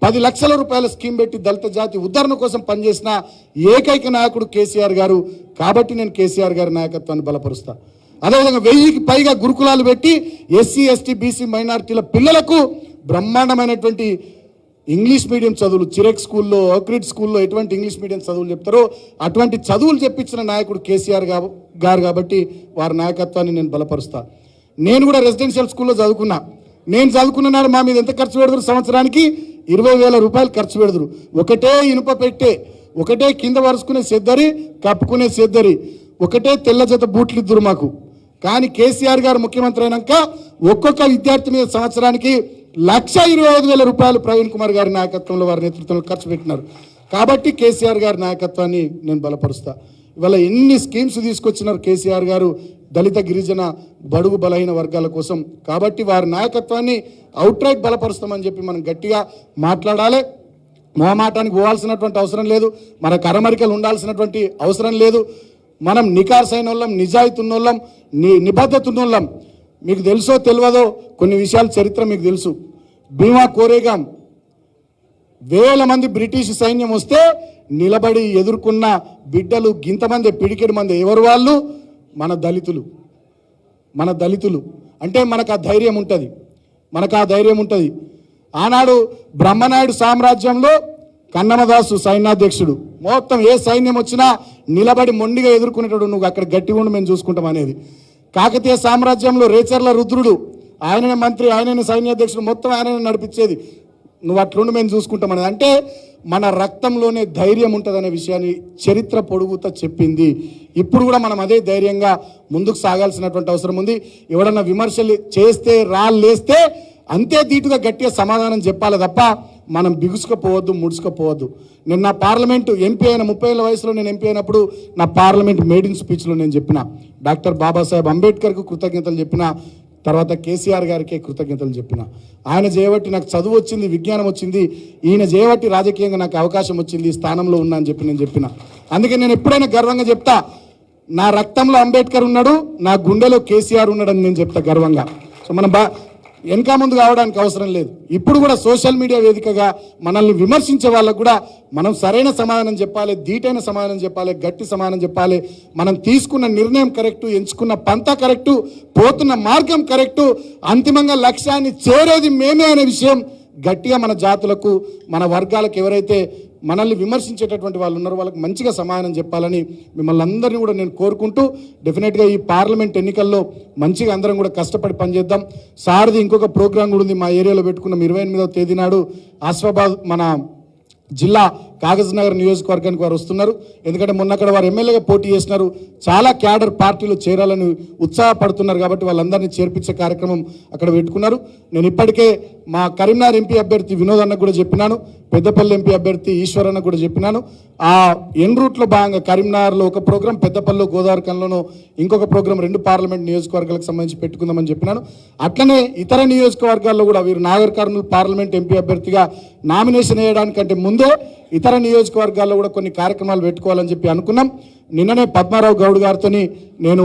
10 లక్షల రూపాయల స్కీమ్ పెట్టి దళిత జాతి ఉద్ధరణ కోసం పనిచేసిన ఏకైక నాయకుడు కేసీఆర్ గారు. కాబట్టి నేను కేసీఆర్ గారి నాయకత్వాన్ని బలపరుస్తా. అదేవిధంగా 1000కి పైగా గురుకులాలు పెట్టి ఎస్సీ, ఎస్టీ, బీసీ మైనారిటీల పిల్లలకు బ్రహ్మాండమైనటువంటి ఇంగ్లీష్ మీడియం చదువులు, చిరెక్ స్కూల్లో, ఓక్రిడ్ స్కూల్లో ఎటువంటి ఇంగ్లీష్ మీడియం చదువులు చెప్తారో అటువంటి చదువులు చెప్పించిన నాయకుడు కేసీఆర్ గారు. కాబట్టి వారి నాయకత్వాన్ని నేను బలపరుస్తా. నేను కూడా రెసిడెన్షియల్ స్కూల్లో చదువుకున్నా. నేను చదువుకున్న నాడు మా మీద ఎంత ఖర్చు పెడతారు, సంవత్సరానికి 20,000 రూపాయలు ఖర్చు పెడతారు. ఒకటే ఇనుప పెట్టే, ఒకటే కింద వరుసుకునే సెద్దరి, కప్పుకునే సెద్దరి, ఒకటే తెల్ల జత బూట్లు ఇద్దరు మాకు. కానీ కేసీఆర్ గారు ముఖ్యమంత్రి అయినాక ఒక్కొక్క విద్యార్థి మీద సంవత్సరానికి 1,25,000 రూపాయలు ప్రవీణ్ కుమార్ గారి నాయకత్వంలో, వారి నేతృత్వంలో ఖర్చు పెట్టినారు. కాబట్టి కేసీఆర్ గారి నాయకత్వాన్ని నేను బలపరుస్తా. ఇవాళ ఎన్ని స్కీమ్స్ తీసుకొచ్చినారు కేసీఆర్ గారు దళిత, గిరిజన, బడుగు, బలహీన వర్గాల కోసం. కాబట్టి వారి నాయకత్వాన్ని అవుట్రైట్ బలపరుస్తామని చెప్పి మనం గట్టిగా మాట్లాడాలి. మొహమాటానికి పోవాల్సినటువంటి అవసరం లేదు, మనకు అరమరికలు ఉండాల్సినటువంటి అవసరం లేదు. మనం నికార్సైన వాళ్ళం, నిజాయితీ ఉన్నోళ్ళం, నిబద్ధత ఉన్నోళ్ళం. మీకు తెలుసో తెలియదో కొన్ని విషయాల చరిత్ర మీకు తెలుసు. భీమా కోరేగాం, వేల మంది బ్రిటిష్ సైన్యం వస్తే నిలబడి ఎదుర్కొన్న బిడ్డలు గింతమంది, పిడికెడు మంది. ఎవరు వాళ్ళు? మన దళితులు. మన దళితులు అంటే మనకు ఆ ధైర్యం ఉంటుంది, మనకు ఆ ధైర్యం ఉంటుంది. ఆనాడు బ్రహ్మనాయుడు సామ్రాజ్యంలో కన్నమదాసు సైన్యాధ్యక్షుడు, మొత్తం ఏ సైన్యం వచ్చినా నిలబడి మొండిగా ఎదుర్కొనేటప్పుడు నువ్వు అక్కడ గట్టిగా ఉండి మేము చూసుకుంటాం అనేది. కాకతీయ సామ్రాజ్యంలో రేచర్ల రుద్రుడు, ఆయననే మంత్రి, ఆయననే సైన్యాధ్యక్షుడు, మొత్తం ఆయననే నడిపించేది. నువ్వు అట్లుండి మేము చూసుకుంటాం అనేది. అంటే మన రక్తంలోనే ధైర్యం ఉంటుందనే విషయాన్ని చరిత్ర పొడుగుతా చెప్పింది. ఇప్పుడు కూడా మనం అదే ధైర్యంగా ముందుకు సాగాల్సినటువంటి అవసరం ఉంది. ఎవడన్నా విమర్శలు చేస్తే, రాళ్ళేస్తే అంతే ధీటుగా గట్టిగా సమాధానం చెప్పాలి తప్ప మనం బిగుసుకపోవద్దు, ముడుచుకపోవద్దు. నేను నా పార్లమెంటు ఎంపీ అయిన 30 ఏళ్ళ వయసులో నేను ఎంపీ అయినప్పుడు నా పార్లమెంట్ మేడిన్ స్పీచ్లో నేను చెప్పిన డాక్టర్ బాబాసాహెబ్ అంబేద్కర్కు కృతజ్ఞతలు చెప్పిన, తర్వాత కేసీఆర్ గారికే కృతజ్ఞతలు చెప్పిన. ఆయన చేయబట్టి నాకు చదువు వచ్చింది, విజ్ఞానం వచ్చింది, ఈయన చేయబట్టి రాజకీయంగా నాకు అవకాశం వచ్చింది, ఈ స్థానంలో ఉన్నా అని చెప్పి నేను చెప్పిన. అందుకే నేను ఎప్పుడైనా గర్వంగా చెప్తా, నా రక్తంలో అంబేద్కర్ ఉన్నాడు, నా గుండెలో కేసీఆర్ ఉన్నాడని నేను చెప్తా గర్వంగా. సో మనం వెనక ముందు కావడానికి అవసరం లేదు. ఇప్పుడు కూడా సోషల్ మీడియా వేదికగా మనల్ని విమర్శించే వాళ్ళకు కూడా మనం సరైన సమాధానం చెప్పాలి, ధీటైన సమాధానం చెప్పాలి, గట్టి సమాధానం చెప్పాలి. మనం తీసుకున్న నిర్ణయం కరెక్టు, ఎంచుకున్న పంత కరెక్టు, పోతున్న మార్గం కరెక్టు, అంతిమంగా లక్ష్యాన్ని చేరేది మేమే అనే విషయం గట్టిగా మన జాతులకు, మన వర్గాలకు ఎవరైతే మనల్ని విమర్శించేటటువంటి వాళ్ళు ఉన్నారు, వాళ్ళకి మంచిగా సమాధానం చెప్పాలని మిమ్మల్ని అందరినీ కూడా నేను కోరుకుంటూ డెఫినెట్గా ఈ పార్లమెంట్ ఎన్నికల్లో మంచిగా అందరం కూడా కష్టపడి పనిచేద్దాం. సార్ది ఇంకొక ప్రోగ్రాం కూడా ఉంది, మా ఏరియాలో పెట్టుకున్నాం 28వ తేదీ నాడు ఆసిఫాబాద్ మన జిల్లా కాగజ్ నగర్ నియోజకవర్గానికి వారు వస్తున్నారు. ఎందుకంటే మొన్న అక్కడ వారు ఎమ్మెల్యేగా పోటీ చేసినారు, చాలా క్యాడర్ పార్టీలు చేరాలని ఉత్సాహపడుతున్నారు కాబట్టి వాళ్ళందరినీ చేర్పించే కార్యక్రమం అక్కడ పెట్టుకున్నారు. నేను ఇప్పటికే మా కరీంనగర్ ఎంపీ అభ్యర్థి వినోద్ అన్నకు కూడా చెప్పినాను, పెద్దపల్లి ఎంపీ అభ్యర్థి ఈశ్వర్ అన్నకు కూడా చెప్పినాను. ఆ ఎన్ రూట్లో భాగంగా కరీంనగర్లో ఒక ప్రోగ్రాం, పెద్దపల్లి గోదావరికంలోనూ ఇంకొక ప్రోగ్రాం 2 పార్లమెంట్ నియోజకవర్గాలకు సంబంధించి పెట్టుకుందామని చెప్పినాను. అట్లనే ఇతర నియోజకవర్గాల్లో కూడా వీరు నాగర్ కర్నూలు పార్లమెంట్ ఎంపీ అభ్యర్థిగా నామినేషన్ వేయడానికంటే ముందే ఇతర నియోజకవర్గాల్లో కూడా కొన్ని కార్యక్రమాలు పెట్టుకోవాలని చెప్పి అనుకున్నాం. నిన్ననే పద్మారావు గౌడ్ గారితో నేను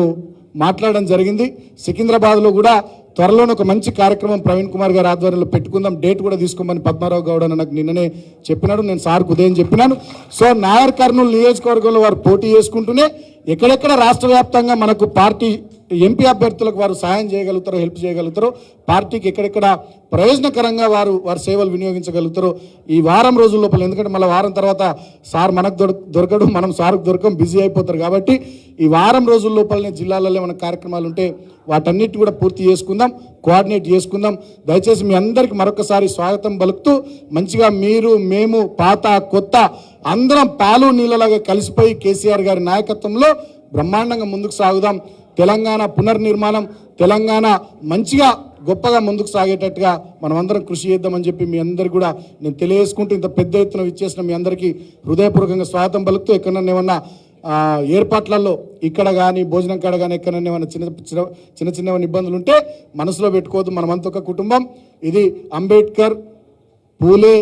మాట్లాడడం జరిగింది. సికింద్రాబాద్లో కూడా త్వరలోనే ఒక మంచి కార్యక్రమం ప్రవీణ్ కుమార్ గారి ఆధ్వర్యంలో పెట్టుకుందాం, డేట్ కూడా తీసుకోమని పద్మారావు గౌడ్ అని నాకు నిన్ననే చెప్పినాడు. నేను సార్కు ఉదయం చెప్పినాను. సో నాగర్ కర్నూలు నియోజకవర్గంలో వారు పోటీ చేసుకుంటూనే ఎక్కడెక్కడ రాష్ట్ర వ్యాప్తంగా మనకు పార్టీ ఎంపీ అభ్యర్థులకు వారు సాయం చేయగలుగుతారో, హెల్ప్ చేయగలుగుతారో, పార్టీకి ఎక్కడెక్కడ ప్రయోజనకరంగా వారు సేవలు వినియోగించగలుగుతారో ఈ వారం రోజుల లోపల, ఎందుకంటే మళ్ళీ వారం తర్వాత సార్ మనకు దొరకడు, మనం సార్కు దొరకం, బిజీ అయిపోతారు. కాబట్టి ఈ వారం రోజుల లోపలనే జిల్లాలలో మన కార్యక్రమాలు ఉంటే వాటన్నిటి కూడా పూర్తి చేసుకుందాం, కోఆర్డినేట్ చేసుకుందాం. దయచేసి మీ అందరికీ మరొకసారి స్వాగతం పలుకుతూ మంచిగా మీరు, మేము, పాత కొత్త అందరం పాలు నీళ్ళలాగా కలిసిపోయి కేసీఆర్ గారి నాయకత్వంలో బ్రహ్మాండంగా ముందుకు సాగుదాం. తెలంగాణ పునర్నిర్మాణం, తెలంగాణ మంచిగా గొప్పగా ముందుకు సాగేటట్టుగా మనం అందరం కృషి చేద్దామని చెప్పి మీ అందరికీ కూడా నేను తెలియజేసుకుంటూ ఇంత పెద్ద ఎత్తున విచ్చేసిన మీ అందరికీ హృదయపూర్వకంగా స్వాగతం పలుకుతూ ఎక్కడన్నా ఏమన్నా ఏర్పాట్లలో ఇక్కడ కానీ భోజనం కాడ కానీ ఎక్కడన్నా ఏమన్నా చిన్న చిన్న ఇబ్బందులు ఉంటే మనసులో పెట్టుకోవద్దు. మనమంతా ఒక కుటుంబం. ఇది అంబేద్కర్, పూలే,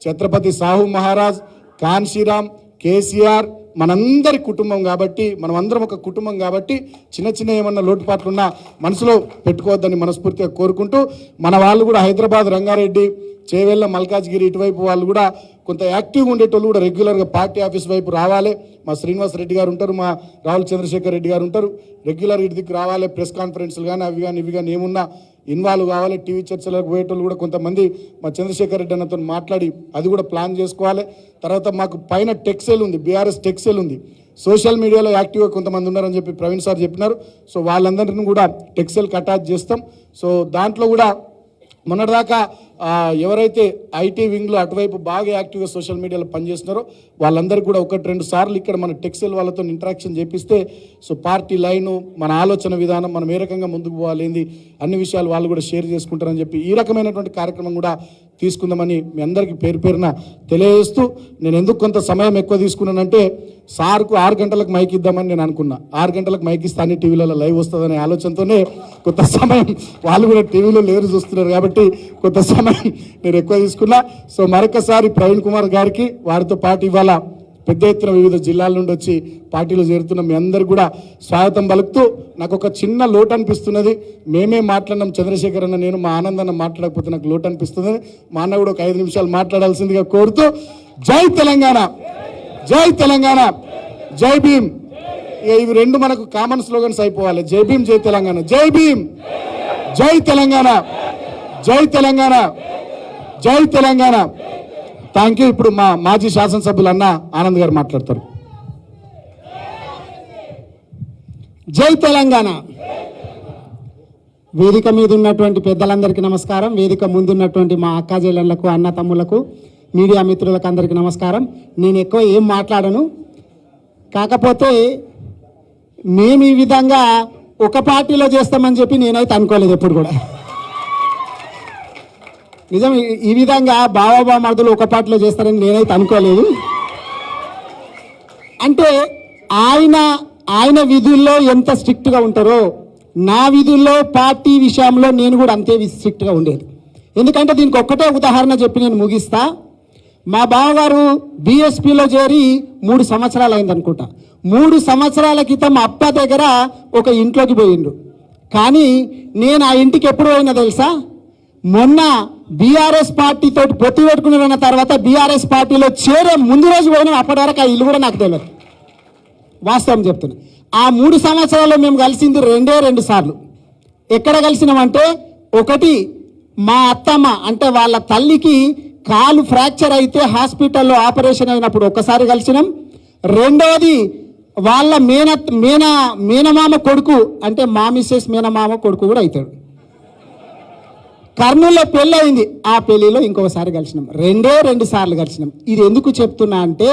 ఛత్రపతి సాహు మహారాజ్, కాన్షీరామ్, కేసీఆర్ మనందరి కుటుంబం కాబట్టి, మనం అందరం ఒక కుటుంబం కాబట్టి చిన్న ఏమన్నా లోటుపాట్లున్నా మనసులో పెట్టుకోవద్దని మనస్ఫూర్తిగా కోరుకుంటూ, మన వాళ్ళు కూడా హైదరాబాద్, రంగారెడ్డి, చేవెళ్ళ, మల్కాజ్గిరి ఇటువైపు వాళ్ళు కూడా కొంత యాక్టివ్గా ఉండేటోళ్ళు కూడా రెగ్యులర్గా పార్టీ ఆఫీస్ వైపు రావాలి. మా శ్రీనివాస్ రెడ్డి గారు ఉంటారు, మా రాహుల్ చంద్రశేఖర్ రెడ్డి గారు ఉంటారు, రెగ్యులర్ ఇటుదికి రావాలి. ప్రెస్ కాన్ఫరెన్స్లు కానీ అవి కానీ ఇవి కానీ ఏమున్నా ఇన్వాల్వ్ కావాలి. టీవీ చర్చలకు పోయేటోళ్ళు కూడా కొంతమంది మా చంద్రశేఖర్ రెడ్డి అన్నతో మాట్లాడి అది కూడా ప్లాన్ చేసుకోవాలి. తర్వాత మాకు పైన టెక్సెల్ ఉంది, బీఆర్ఎస్ టెక్సెల్ ఉంది, సోషల్ మీడియాలో యాక్టివ్గా కొంతమంది ఉన్నారని చెప్పి ప్రవీణ్ సార్ చెప్పినారు. సో వాళ్ళందరినీ కూడా టెక్సెల్కి అటాచ్ చేస్తాం. సో దాంట్లో కూడా మొన్నటిదాకా ఎవరైతే ఐటీ వింగ్లో అటువైపు బాగా యాక్టివ్గా సోషల్ మీడియాలో పనిచేస్తున్నారో వాళ్ళందరికీ కూడా 1-2 సార్లు ఇక్కడ మన టెక్సెల్ వాళ్ళతో ఇంటరాక్షన్ చేపిస్తే సో పార్టీ లైను, మన ఆలోచన విధానం, మనం ఏ రకంగా ముందుకు పోవాలేంది అన్ని విషయాలు వాళ్ళు కూడా షేర్ చేసుకుంటారని చెప్పి ఈ రకమైనటువంటి కార్యక్రమం కూడా తీసుకుందామని మీ అందరికీ పేరు పేరున తెలియజేస్తూ, నేను ఎందుకు కొంత సమయం ఎక్కువ తీసుకున్నానంటే సార్కు 6 గంటలకు మైక్ ఇద్దామని నేను అనుకున్నా. 6 గంటలకు మైక్ ఇస్తే అన్ని టీవీలలో లైవ్ వస్తుందనే ఆలోచనతోనే కొంత సమయం, వాళ్ళు కూడా టీవీలో లేరు చూస్తున్నారు కాబట్టి కొంత సమయం నేను ఎక్కువ తీసుకున్నా. సో మరొకసారి ప్రవీణ్ కుమార్ గారికి, వారితో పాటు ఇవాళ పెద్ద ఎత్తున వివిధ జిల్లాల నుండి వచ్చి పార్టీలో చేరుతున్న మీ అందరు కూడా స్వాగతం పలుకుతూ, నాకు ఒక చిన్న లోటు అనిపిస్తున్నది. మేమే మాట్లాడినాం చంద్రశేఖర్ అన్న, నేను మా ఆనందాన్ని మాట్లాడకపోతే నాకు లోటు అనిపిస్తుంది. మా అన్న కూడా ఒక 5 నిమిషాలు మాట్లాడాల్సిందిగా కోరుతూ, జై తెలంగాణ, జై తెలంగాణ, జై భీమ్. ఇవి 2 మనకు కామన్ స్లోగన్స్ అయిపోవాలి. జై భీమ్, జై తెలంగాణ, జై భీమ్, జై తెలంగాణ, జై తెలంగాణ, జై తెలంగాణ. Thank you. ఇప్పుడు మా మాజీ శాసనసభ్యులు అన్న ఆనంద్ గారు మాట్లాడతారు. జై తెలంగాణ. వేదిక మీద ఉన్నటువంటి పెద్దలందరికీ నమస్కారం. వేదిక ముందున్నటువంటి మా అక్క చెల్లెళ్లకు, అన్న తమ్ములకు, మీడియా మిత్రులకు అందరికీ నమస్కారం. నేను ఎక్కువ ఏం మాట్లాడను, కాకపోతే మేము ఈ విధంగా ఒక పార్టీలో చేస్తామని చెప్పి నేనైతే అనుకోలేదు ఎప్పుడు కూడా. నిజం, ఈ విధంగా బావాబామర్దులు ఒక పార్టీలో చేస్తారని నేనైతే అనుకోలేదు. అంటే ఆయన విధుల్లో ఎంత స్ట్రిక్ట్గా ఉంటారో నా విధుల్లో పార్టీ విషయంలో నేను కూడా అంతే స్ట్రిక్ట్గా ఉండేది. ఎందుకంటే దీనికి ఒక్కటే ఉదాహరణ చెప్పి నేను ముగిస్తా. మా బావగారు బీఎస్పీలో చేరి 3 సంవత్సరాలు అయింది అనుకుంటా. 3 సంవత్సరాల క్రితం అప్ప దగ్గర ఒక ఇంట్లోకి పోయిండు. కానీ నేను ఆ ఇంటికి ఎప్పుడు పోయినా తెలుసా? మొన్న బీఆర్ఎస్ పార్టీతో పొత్తు పెట్టుకున్న తర్వాత బీఆర్ఎస్ పార్టీలో చేరే ముందు రోజు పోయినా. అప్పటి వరకు ఆ ఇల్లు కూడా నాకు తెలియదు, వాస్తవం చెప్తున్నా. ఆ 3 సంవత్సరాల్లో మేము కలిసింది 2 సార్లు. ఎక్కడ కలిసినామంటే, ఒకటి మా అత్తమ్మ అంటే వాళ్ళ తల్లికి కాలు ఫ్రాక్చర్ అయితే హాస్పిటల్లో ఆపరేషన్ అయినప్పుడు ఒక్కసారి కలిసినాం. రెండవది వాళ్ళ మేనమామ కొడుకు అంటే మా మిస్సెస్ మేనమామ కొడుకు కూడా అవుతాడు. కర్నూలులో పెళ్ళి అయింది, ఆ పెళ్లిలో ఇంకొకసారి కలిసినాం. రెండు సార్లు కలిసినాం. ఇది ఎందుకు చెప్తున్నా అంటే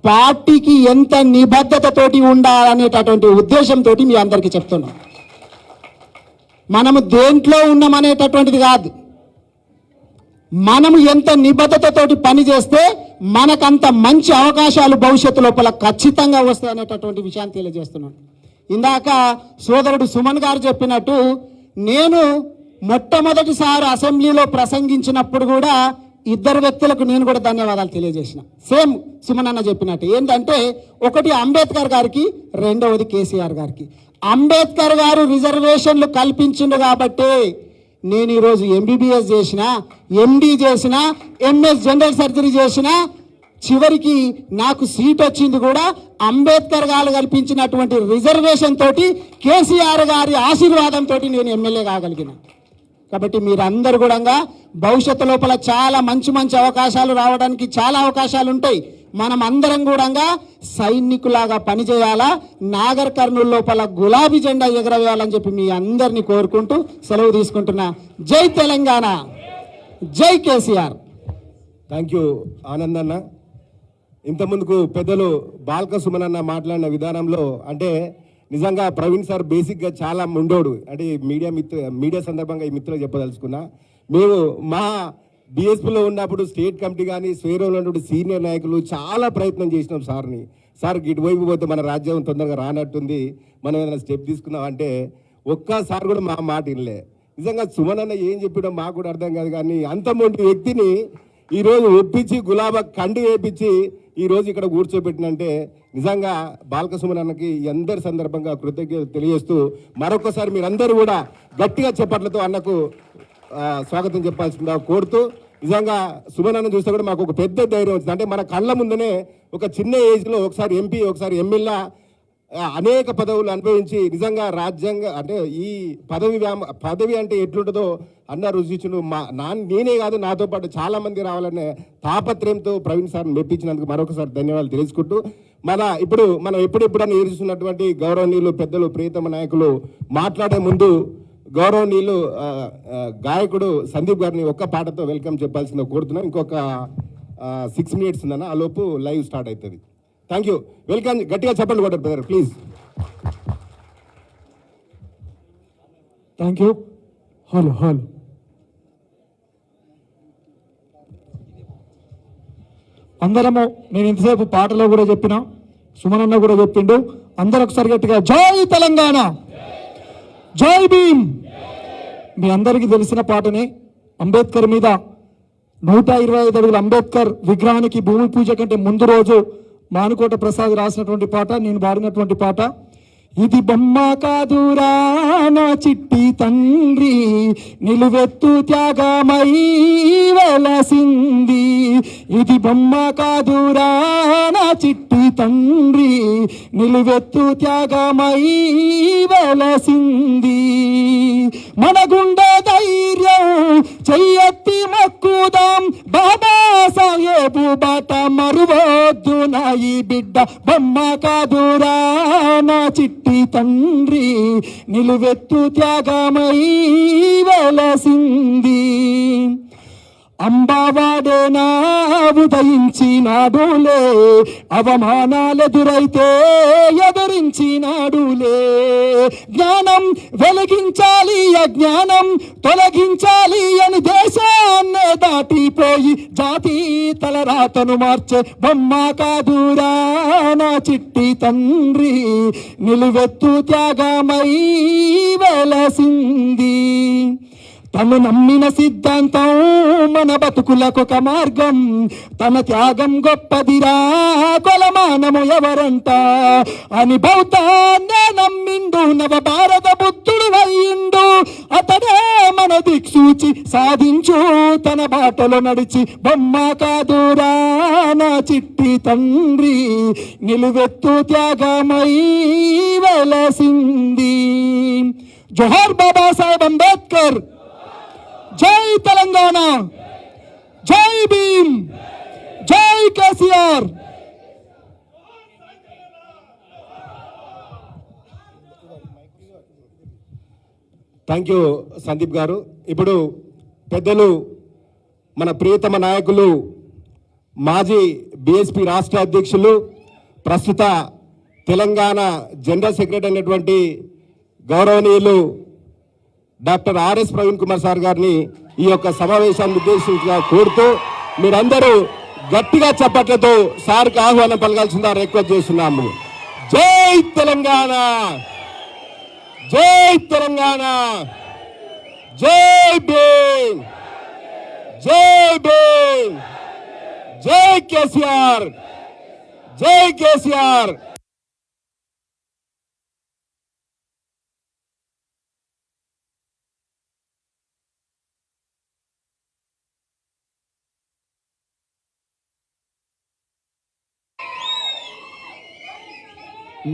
పార్టీకి ఎంత నిబద్ధతతోటి ఉండాలనేటటువంటి ఉద్దేశంతో మీ అందరికీ చెప్తున్నాం. మనము దేంట్లో ఉన్నామనేటటువంటిది కాదు, మనము ఎంత నిబద్ధతతోటి పని చేస్తే మనకంత మంచి అవకాశాలు భవిష్యత్తు లోపల ఖచ్చితంగా వస్తాయనేటటువంటి విషయాన్ని తెలియజేస్తున్నాను. ఇందాక సోదరుడు సుమన్ గారు చెప్పినట్టు నేను మొట్టమొదటిసారి అసెంబ్లీలో ప్రసంగించినప్పుడు కూడా ఇద్దరు వ్యక్తులకు నేను కూడా ధన్యవాదాలు తెలియజేసిన. సేమ్ సుమన్ అన్న చెప్పినట్టు ఏంటంటే ఒకటి అంబేద్కర్ గారికి, రెండవది కేసీఆర్ గారికి. అంబేద్కర్ గారు రిజర్వేషన్లు కల్పించిండు కాబట్టి నేను ఈరోజు ఎంబీబీఎస్ చేసిన, ఎండి చేసిన, ఎంఎస్ జనరల్ సర్జరీ చేసిన, చివరికి నాకు సీట్ వచ్చింది కూడా అంబేద్కర్ గారు కల్పించినటువంటి రిజర్వేషన్ తోటి, కేసీఆర్ గారి ఆశీర్వాదంతో నేను ఎమ్మెల్యే కాగలిగిన. కాబట్టి మీరందరూ కూడా భవిష్యత్తు లోపల చాలా మంచి మంచి అవకాశాలు రావడానికి చాలా అవకాశాలు ఉంటాయి. మనం అందరం కూడా సైనికులాగా పనిచేయాలా, నాగర్ కర్నూలు లోపల గులాబీ జెండా ఎగరవేయాలని చెప్పి మీ అందరినీ కోరుకుంటూ సెలవు తీసుకుంటున్నా. జై తెలంగాణ, జై కేసీఆర్. థ్యాంక్ యూ ఆనంద్ అన్న. ఇంతకుముందుకు పెద్దలు బాల్క సుమన్ అన్న మాట్లాడిన విధానంలో అంటే నిజంగా ప్రవీణ్ సార్ బేసిక్గా చాలా ముండోడు. అంటే మీడియా సందర్భంగా ఈ మిత్రులు చెప్పదలుచుకున్నా. మేము మా డిఎస్పీలో ఉన్నప్పుడు స్టేట్ కమిటీ కానీ స్వేరోలో ఉన్నప్పుడు సీనియర్ నాయకులు చాలా ప్రయత్నం చేసినాం సార్ని. సార్ ఇటువైపు పోతే మన రాజ్యం తొందరగా రానట్టుంది, మనం ఏదైనా స్టెప్ తీసుకున్నాం అంటే ఒక్కసారి కూడా మా మాట వినలే. నిజంగా సుమన్ అన్న ఏం చెప్పాడో మాకు కూడా అర్థం కాదు, కానీ అంత మొండి వ్యక్తిని ఈరోజు ఒప్పించి గులాబా కండి వేపించి ఈరోజు ఇక్కడ కూర్చోబెట్టినంటే నిజంగా బాల్క సుమన్ అన్నకి అందరి సందర్భంగా కృతజ్ఞతలు తెలియజేస్తూ మరొకసారి మీరందరూ కూడా గట్టిగా చెప్పట్లతో అన్నకు స్వాగతం చెప్పాల్సిందిగా కోరుతూ, నిజంగా సుమన్ అన్న చూస్తే కూడా మాకు ఒక పెద్ద ధైర్యం వచ్చింది. అంటే మన కళ్ళ ముందునే ఒక చిన్న ఏజ్లో ఒకసారి ఎంపీ, ఒకసారి ఎమ్మెల్యే అనేక పదవులు అనుభవించి నిజంగా రాజ్యాంగ అంటే ఈ పదవి అంటే ఎట్లుంటుందో అన్న రుచిచును నేనే కాదు నాతో పాటు చాలా మంది రావాలనే తాపత్రయంతో ప్రవీణ్ సార్ని మెప్పించినందుకు మరొకసారి ధన్యవాదాలు తెలుసుకుంటూ మనం ఎప్పుడెప్పుడన్నా ఎదురుస్తున్నటువంటి గౌరవనీయులు పెద్దలు ప్రియతమ నాయకులు మాట్లాడే ముందు గౌరవనీయులు గాయకుడు సందీప్ గారిని ఒక్క పాటతో వెల్కమ్ చెప్పాల్సిందో కోరుతున్నాను. ఇంకొక 6 minutes ఉందన్న, ఆ లోపు లైవ్ స్టార్ట్ అవుతుంది. Thank you. వెల్కమ్. గట్టిగా చెప్పండి కూడా brother please. Thank you. Hello అందరము, నేను ఇంతసేపు పాటలో కూడా చెప్పిన, సుమనన్న కూడా చెప్పిండు, అందరూ ఒకసారి గట్టిగా జై తెలంగాణ, జై భీమ్. మీ అందరికీ తెలిసిన పాటనే. అంబేద్కర్ మీద 125 అడుగుల అంబేద్కర్ విగ్రహానికి భూమి పూజ కంటే ముందు రోజు మానుకోట ప్రసాద్ రాసినటువంటి పాట, నేను పాడినటువంటి పాట. ఇది బొమ్మ కాదురా నా చిట్టి తండ్రి, నిలువెత్తు త్యాగమై వెలసింది. ఇది బొమ్మ కాదురా నా చిట్టి తండ్రి, నిలువెత్తు త్యాగమై వెలసింది. మన గుండె ధైర్యం చెయ్యెత్తి మొక్కుదాం, బాబా సాహెబు బాట మరువొద్దు నా ఈ బిడ్డ. బొమ్మ కాదురా నా చిట్టి తండ్రి, నిలువెత్తు త్యాగమై వెలసింది. అంబావాడేనా ఉదయించినాడులే, అవమానాలెదురైతే ఎదిరించినాడులే. జ్ఞానం వెలిగించాలి, అజ్ఞానం తొలగించాలి అని దేశాన్నే దాటిపోయి జాతి తలరాతను మార్చే బొమ్మ కాదురా నా చిట్టి తండ్రి, నిలువెత్తు త్యాగమై వెలసింది. తను నమ్మిన సిద్ధాంతం మన బతుకులకొక మార్గం, తన త్యాగం గొప్పదిరా కొలమానము ఎవరంట అని బౌద్ధాన్నే నమ్మిండు, నవ భారత బుద్ధుడు అయ్యిండు. అతడే మన దిక్సూచి సాధించు తన బాటలో నడిచి. బొమ్మ కాదురా నా చిట్టి తండ్రి, నిలువెత్తు త్యాగమై వెలసింది. జోహార్ బాబాసాహెబ్ అంబేద్కర్. జై తెలంగాణ, జై భీమ్, జై కేసీఆర్. థ్యాంక్ యూ సందీప్ గారు. ఇప్పుడు పెద్దలు మన ప్రియతమ నాయకులు మాజీ బీఎస్పీ రాష్ట్ర అధ్యక్షులు ప్రస్తుత తెలంగాణ జనరల్ సెక్రటరీ అయినటువంటి గౌరవనీయులు doctor RS Praveen Kumar sir గారిని ఈ యొక్క సమావేశాన్ని ఉద్దేశించగా కోరుతూ మీరందరూ గట్టిగా చప్పట్లతో సార్కి ఆహ్వానం పలకాల్సిందా రిక్వెస్ట్ చేస్తున్నాము. జై తెలంగాణ, జై తెలంగాణ, జై భీమ్, జై భీమ్, జై కేసీఆర్, జై కేసీఆర్.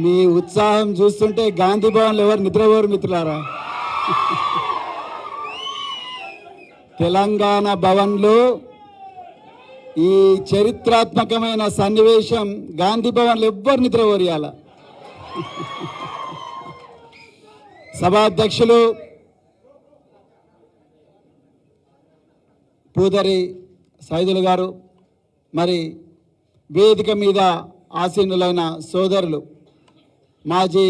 మీ ఉత్సాహం చూస్తుంటే గాంధీ భవన్లో ఎవరు నిద్రపోరు మిత్రులారా. తెలంగాణ భవన్లో ఈ చరిత్రాత్మకమైన సన్నివేశం గాంధీ భవన్లో ఎవ్వరు నిద్రపోరు ఇవాళ. సభాధ్యక్షులు పూదరి సైదులు గారు, మరి వేదిక మీద ఆసీనులైన సోదరులు, మాజీ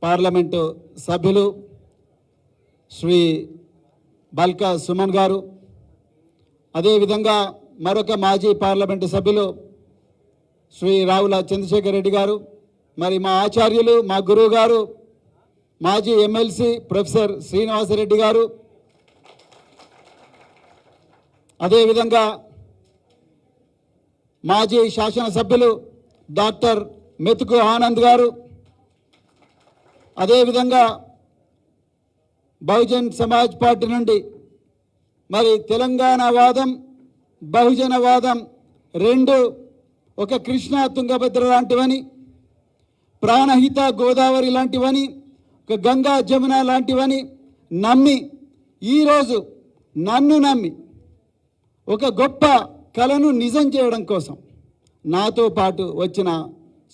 పార్లమెంటు సభ్యులు శ్రీ బల్కా సుమన్ గారు, అదేవిధంగా మరొక మాజీ పార్లమెంటు సభ్యులు శ్రీ రావుల చంద్రశేఖర్ రెడ్డి గారు, మరి మా ఆచార్యులు, మా గురువు గారు, మాజీ ఎమ్మెల్సీ ప్రొఫెసర్ శ్రీనివాసరెడ్డి గారు, అదేవిధంగా మాజీ శాసనసభ్యులు డాక్టర్ మెతుకు ఆనంద్ గారు, అదేవిధంగా బహుజన్ సమాజ్ పార్టీ నుండి మరి తెలంగాణ వాదం, బహుజన వాదం రెండు ఒక కృష్ణా తుంగభద్ర లాంటివని, ప్రాణహిత గోదావరి లాంటివని, ఒక గంగా జమున లాంటివని నమ్మి ఈరోజు నన్ను నమ్మి ఒక గొప్ప కలను నిజం చేయడం కోసం నాతో పాటు వచ్చిన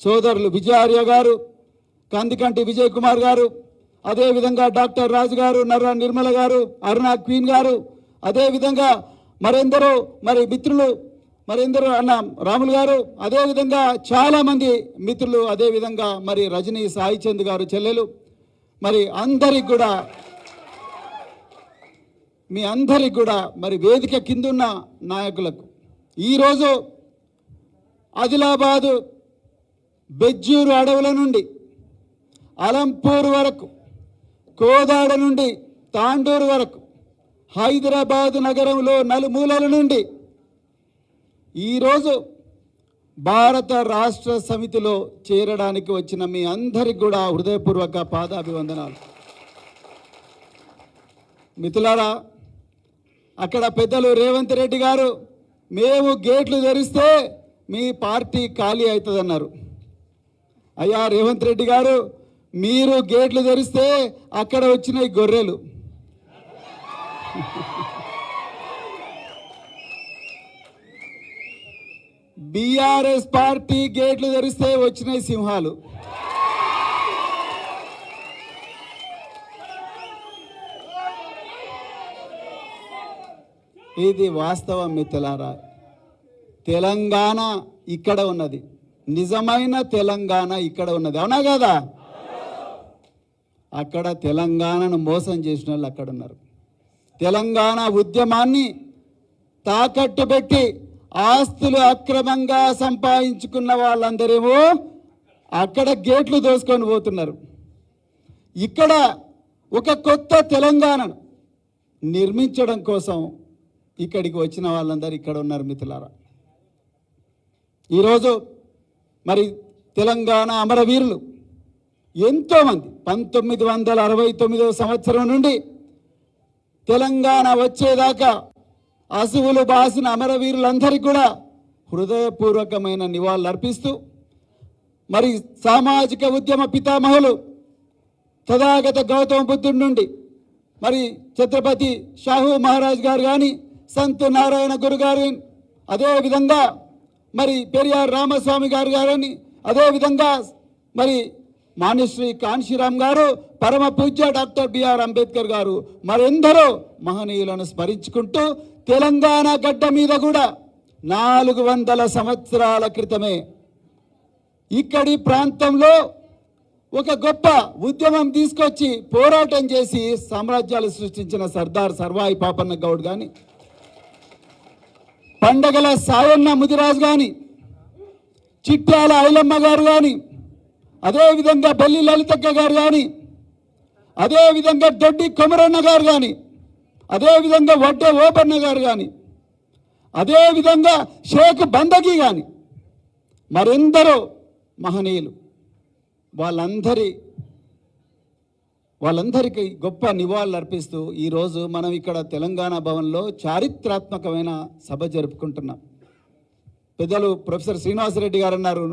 సోదరులు విజయార్య గారు, కందికంటి విజయ్ కుమార్ గారు, అదేవిధంగా డాక్టర్ రాజు గారు, నర్రా నిర్మల గారు, అరుణ క్వీన్ గారు, అదేవిధంగా మరెందరో మరి మిత్రులు, మరెందరో అన్న రాములు గారు, అదేవిధంగా చాలామంది మిత్రులు, అదేవిధంగా మరి రజనీ సాయిచంద్ గారు చెల్లెలు, మరి అందరికి కూడా మీ అందరికి కూడా మరి వేదిక కిందున్న నాయకులకు ఈరోజు ఆదిలాబాదు బెజ్జూరు అడవుల నుండి అలంపూర్ వరకు, కోదాడ నుండి తాండూరు వరకు, హైదరాబాదు నగరంలో నలుమూలల నుండి ఈరోజు భారత రాష్ట్ర సమితిలో చేరడానికి వచ్చిన మీ అందరికి కూడా హృదయపూర్వక పాదాభివందనాలు. మిత్రులారా, అక్కడ పెద్దలు రేవంత్ రెడ్డి గారు మేము గేట్లు తెరిస్తే మీ పార్టీ ఖాళీ అవుతుందన్నారు. అయ్యా రేవంత్ రెడ్డి గారు, మీరు గేట్లు తెరిస్తే అక్కడ వచ్చిన గొర్రెలు, బీఆర్ఎస్ పార్టీ గేట్లు తెరిస్తే వచ్చిన సింహాలు. ఇది వాస్తవం మిత్రులారా. తెలంగాణ ఇక్కడ ఉన్నది, నిజమైన తెలంగాణ ఇక్కడ ఉన్నది, అవునా కదా? అక్కడ తెలంగాణను మోసం చేసిన వాళ్ళు అక్కడ ఉన్నారు. తెలంగాణ ఉద్యమాన్ని తాకట్టు పెట్టి ఆస్తులు అక్రమంగా సంపాదించుకున్న వాళ్ళందరేమో అక్కడ గేట్లు దోసుకొని పోతున్నారు. ఇక్కడ ఒక కొత్త తెలంగాణను నిర్మించడం కోసం ఇక్కడికి వచ్చిన వాళ్ళందరూ ఇక్కడ ఉన్నారు మిత్రులారా. ఈరోజు మరి తెలంగాణ అమరవీరులు ఎంతోమంది 1969వ సంవత్సరం నుండి తెలంగాణ వచ్చేదాకా అసువులు బాసిన అమరవీరులందరికీ కూడా హృదయపూర్వకమైన నివాళులు అర్పిస్తూ, మరి సామాజిక ఉద్యమ పితామహులు తథాగత గౌతమ బుద్ధుడి నుండి మరి ఛత్రపతి షాహూ మహారాజ్ గారు కానీ, సంత్ నారాయణ గురు గారు, అదేవిధంగా మరి పెరియార్ రామస్వామి గారు గారని, అదేవిధంగా మరి మాన్యశ్రీ కాన్షీరామ్ గారు, పరమ పూజ్య డాక్టర్ బిఆర్ అంబేద్కర్ గారు, మరెందరో మహనీయులను స్మరించుకుంటూ తెలంగాణ గడ్డ మీద కూడా 400 సంవత్సరాల క్రితమే ఇక్కడి ప్రాంతంలో ఒక గొప్ప ఉద్యమం తీసుకొచ్చి పోరాటం చేసి సామ్రాజ్యాలు సృష్టించిన సర్దార్ సర్వాయి పాపన్న గౌడ్ కానీ, పండగల సాయన్న ముదిరాజు కానీ, చిట్యాల ఐలమ్మ గారు కానీ, అదేవిధంగా బెల్లి లలితక్క గారు కానీ, అదేవిధంగా దొడ్డి కొమరన్న గారు కానీ, అదేవిధంగా వడ్డే ఓపన్న గారు కానీ, అదేవిధంగా షేక్ బందగి కానీ, మరెందరో మహనీయులు వాళ్ళందరికీ గొప్ప నివాళులు అర్పిస్తూ ఈరోజు మనం ఇక్కడ తెలంగాణ భవన్లో చారిత్రాత్మకమైన సభ జరుపుకుంటున్నాం. పెద్దలు ప్రొఫెసర్ శ్రీనివాసరెడ్డి గారు అన్నారు,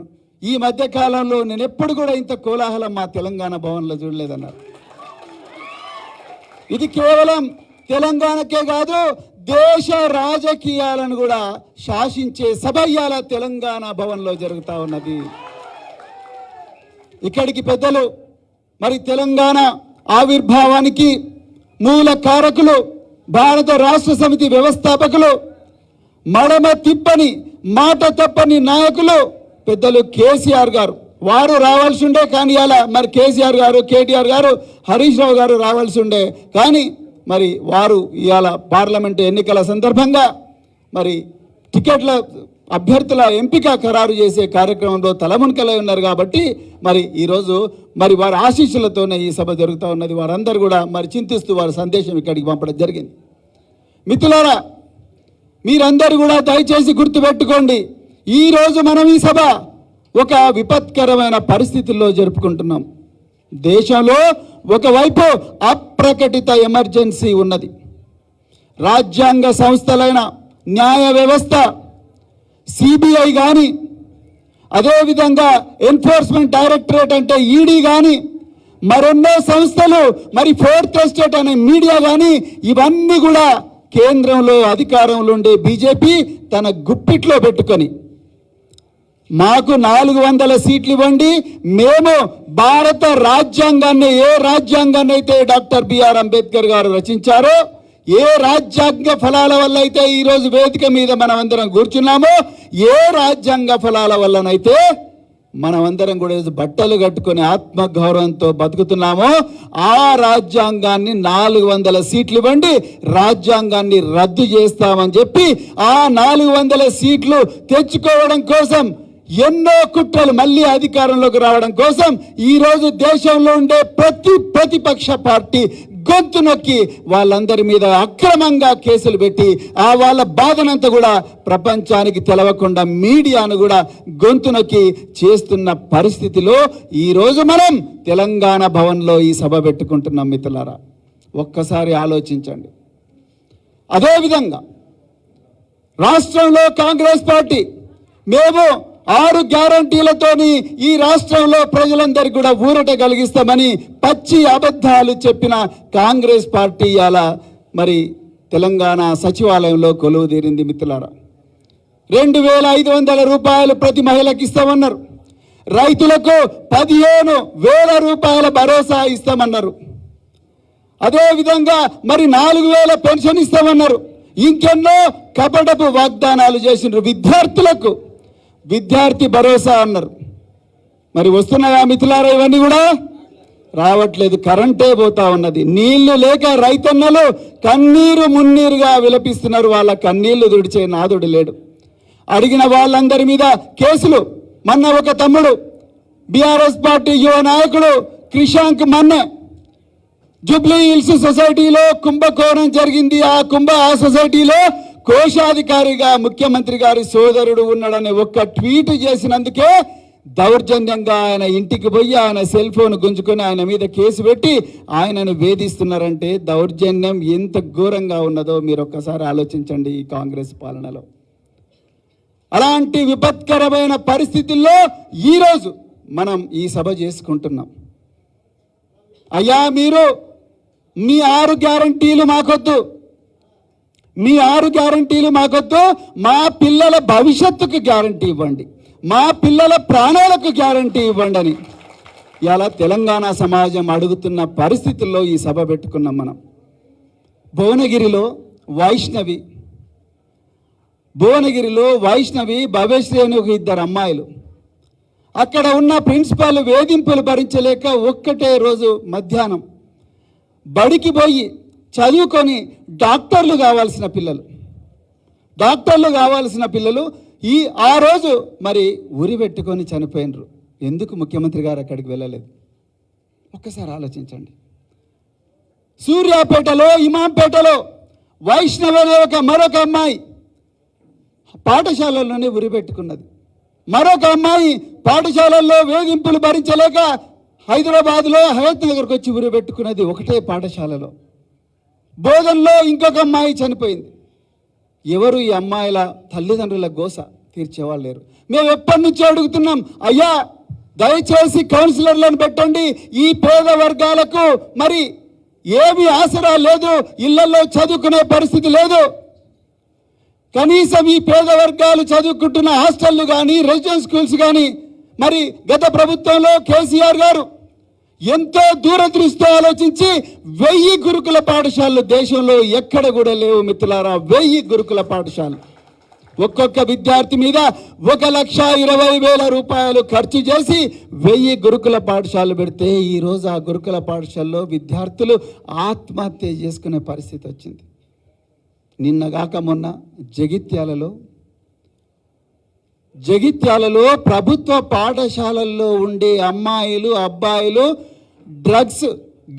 ఈ మధ్య కాలంలో నేను ఎప్పుడు కూడా ఇంత కోలాహలం మా తెలంగాణ భవన్లో చూడలేదన్నారు. ఇది కేవలం తెలంగాణకే కాదు, దేశ రాజకీయాలను కూడా శాసించే సభ ఇవాళ తెలంగాణ భవన్లో జరుగుతూ ఉన్నది. ఇక్కడికి పెద్దలు మరి తెలంగాణ ఆవిర్భావానికి మూల కారకులు, భారత రాష్ట్ర సమితి వ్యవస్థాపకులు, మడమ తిప్పని మాట తప్పని నాయకులు పెద్దలు కేసీఆర్ గారు. వారు రావాల్సి ఉండే కానీ అలా మరి కేసీఆర్ గారు, కేటీఆర్ గారు, హరీష్ రావు గారు రావాల్సి ఉండే కానీ మరి వారు ఇవాళ పార్లమెంటు ఎన్నికల సందర్భంగా మరి టికెట్ల అభ్యర్థుల ఎంపిక ఖరారు చేసే కార్యక్రమంలో తలమునకలై ఉన్నారు. కాబట్టి మరి ఈరోజు మరి వారి ఆశీస్సులతోనే ఈ సభ జరుగుతూ ఉన్నది. వారందరూ కూడా మరి చింతిస్తూ వారి సందేశం ఇక్కడికి పంపడం జరిగింది. మిత్రులారా, మీరందరూ కూడా దయచేసి గుర్తుపెట్టుకోండి, ఈరోజు మనం ఈ సభ ఒక విపత్కరమైన పరిస్థితుల్లో జరుపుకుంటున్నాం. దేశంలో ఒకవైపు అప్రకటిత ఎమర్జెన్సీ ఉన్నది. రాజ్యాంగ సంస్థలైన న్యాయ వ్యవస్థ, సిబిఐ కానీ, అదేవిధంగా ఎన్ఫోర్స్మెంట్ డైరెక్టరేట్ అంటే ఈడీ కానీ, మరెన్నో సంస్థలు, మరి ఫోర్త్ ఎస్టేట్ అనే మీడియా కానీ, ఇవన్నీ కూడా కేంద్రంలో అధికారంలో ఉండే బీజేపీ తన గుప్పిట్లో పెట్టుకొని మాకు 400 సీట్లు ఇవ్వండి, మేము భారత రాజ్యాంగాన్ని, ఏ రాజ్యాంగాన్ని అయితే డాక్టర్ బిఆర్ అంబేద్కర్ గారు రచించారో, ఏ రాజ్యాంగ ఫలాల వల్ల అయితే ఈరోజు వేదిక మీద మనం అందరం కూర్చున్నామో, ఏ రాజ్యాంగ ఫలాల వల్లనైతే మనమందరం కూడా బట్టలు కట్టుకొని ఆత్మగౌరవంతో బతుకుతున్నామో, ఆ రాజ్యాంగాన్ని 400 సీట్లు ఇవ్వండి, రాజ్యాంగాన్ని రద్దు చేస్తామని చెప్పి ఆ 400 సీట్లు తెచ్చుకోవడం కోసం ఎన్నో కుట్రలు, మళ్ళీ అధికారంలోకి రావడం కోసం ఈరోజు దేశంలో ఉండే ప్రతిపక్ష పార్టీ గొంతు నొక్కి వాళ్ళందరి మీద అక్రమంగా కేసులు పెట్టి ఆ వాళ్ళ బాధనంతా కూడా ప్రపంచానికి తెలవకుండా మీడియాను కూడా గొంతు నొక్కి చేస్తున్న పరిస్థితిలో ఈరోజు మనం తెలంగాణ భవన్లో ఈ సభ పెట్టుకుంటున్నాం. మిత్రులారా, ఒక్కసారి ఆలోచించండి. అదేవిధంగా రాష్ట్రంలో కాంగ్రెస్ పార్టీ మేము 6 గ్యారంటీలతోని ఈ రాష్ట్రంలో ప్రజలందరికీ కూడా ఊరట కలిగిస్తామని పచ్చి అబద్ధాలు చెప్పిన కాంగ్రెస్ పార్టీ అలా మరి తెలంగాణ సచివాలయంలో కొలువు తీరింది. మిత్రులారా, 2500 రూపాయలు ప్రతి మహిళకి ఇస్తామన్నారు. రైతులకు 15,000 రూపాయల భరోసా ఇస్తామన్నారు. అదేవిధంగా మరి 4,000 పెన్షన్ ఇస్తామన్నారు. ఇంకెన్నో కపటపు వాగ్దానాలు చేసినారు. విద్యార్థులకు విద్యార్థి భరోసా అన్నారు. మరి వస్తున్నాయా మిత్రులారా? ఇవన్నీ కూడా రావట్లేదు. కరెంటే పోతా ఉన్నది. నీళ్లు లేక రైతన్నలు కన్నీరు మున్నీరుగా విలపిస్తున్నారు. వాళ్ళ కన్నీళ్లు తుడిచే నాదుడు లేడు. అడిగిన వాళ్ళందరి మీద కేసులు. మొన్న ఒక తమ్ముడు బీఆర్ఎస్ పార్టీ యువ నాయకుడు క్రిషాంక్ మొన్న జూబ్లీ హిల్స్ సొసైటీలో కుంభకోణం జరిగింది. ఆ సొసైటీలో కోశాధికారిగా ముఖ్యమంత్రి గారి సోదరుడు ఉన్నాడని ఒక్క ట్వీట్ చేసినందుకే దౌర్జన్యంగా ఆయన ఇంటికి పోయి ఆయన సెల్ ఫోన్ గుంజుకొని ఆయన మీద కేసు పెట్టి ఆయనను వేధిస్తున్నారంటే దౌర్జన్యం ఎంత ఘోరంగా ఉన్నదో మీరు ఒక్కసారి ఆలోచించండి. ఈ కాంగ్రెస్ పాలనలో అలాంటి విపత్కరమైన పరిస్థితుల్లో ఈరోజు మనం ఈ సభ చేసుకుంటున్నాం. అయ్యా, మీరు మీ 6 గ్యారంటీలు మాకొద్దు, మీ 6 గ్యారంటీలు మాకొద్దు, మా పిల్లల భవిష్యత్తుకు గ్యారంటీ ఇవ్వండి, మా పిల్లల ప్రాణాలకు గ్యారంటీ ఇవ్వండి అని ఇలా తెలంగాణ సమాజం అడుగుతున్న పరిస్థితుల్లో ఈ సభ పెట్టుకున్నాం మనం. భువనగిరిలో వైష్ణవి భవ్యశ్రీ అని ఒక 2 అమ్మాయిలు, అక్కడ ఉన్న ప్రిన్సిపాల్ వేధింపులు భరించలేక ఒక్కటే రోజు మధ్యాహ్నం బడికి పోయి చదువుకొని డాక్టర్లు కావాల్సిన పిల్లలు ఆ రోజు మరి ఉరి పెట్టుకొని చనిపోయినరు. ఎందుకు ముఖ్యమంత్రి గారు అక్కడికి వెళ్ళలేదు? ఒక్కసారి ఆలోచించండి. సూర్యాపేటలో, ఇమాంపేటలో వైష్ణవి అనే మరొక అమ్మాయి పాఠశాలల్లోనే ఉరి పెట్టుకున్నది. మరొక అమ్మాయి పాఠశాలల్లో వేధింపులు భరించలేక హైదరాబాద్లో హయత్ నగర్కి వచ్చి ఉరి పెట్టుకున్నది ఒకటే పాఠశాలలో. బోధనలో ఇంకొక అమ్మాయి చనిపోయింది. ఎవరు ఈ అమ్మాయిల తల్లిదండ్రుల గోస తీర్చేవాళ్ళు లేరు. మేము ఎప్పటి నుంచో అడుగుతున్నాం, అయ్యా దయచేసి కౌన్సిలర్లను పెట్టండి, ఈ పేద వర్గాలకు మరి ఏమీ ఆసరా లేదు, ఇళ్లలో చదువుకునే పరిస్థితి లేదు, కనీసం ఈ పేద వర్గాలు చదువుకుంటున్న హాస్టళ్లు కానీ రెసిడెన్స్ స్కూల్స్ కానీ మరి గత ప్రభుత్వంలో కేసీఆర్ గారు ఎంతో దూరదృష్టితో ఆలోచించి 1000 గురుకుల పాఠశాలలు దేశంలో ఎక్కడ కూడా లేవు మిత్రులారా. 1000 గురుకుల పాఠశాలలు ఒక్కొక్క విద్యార్థి మీద 1,20,000 రూపాయలు ఖర్చు చేసి 1000 గురుకుల పాఠశాలలు పెడితే ఈరోజు ఆ గురుకుల పాఠశాలలో విద్యార్థులు ఆత్మహత్య చేసుకునే పరిస్థితి వచ్చింది. నిన్నగాక మొన్న జగిత్యాలలో ప్రభుత్వ పాఠశాలల్లో ఉండే అమ్మాయిలు అబ్బాయిలు డ్రగ్స్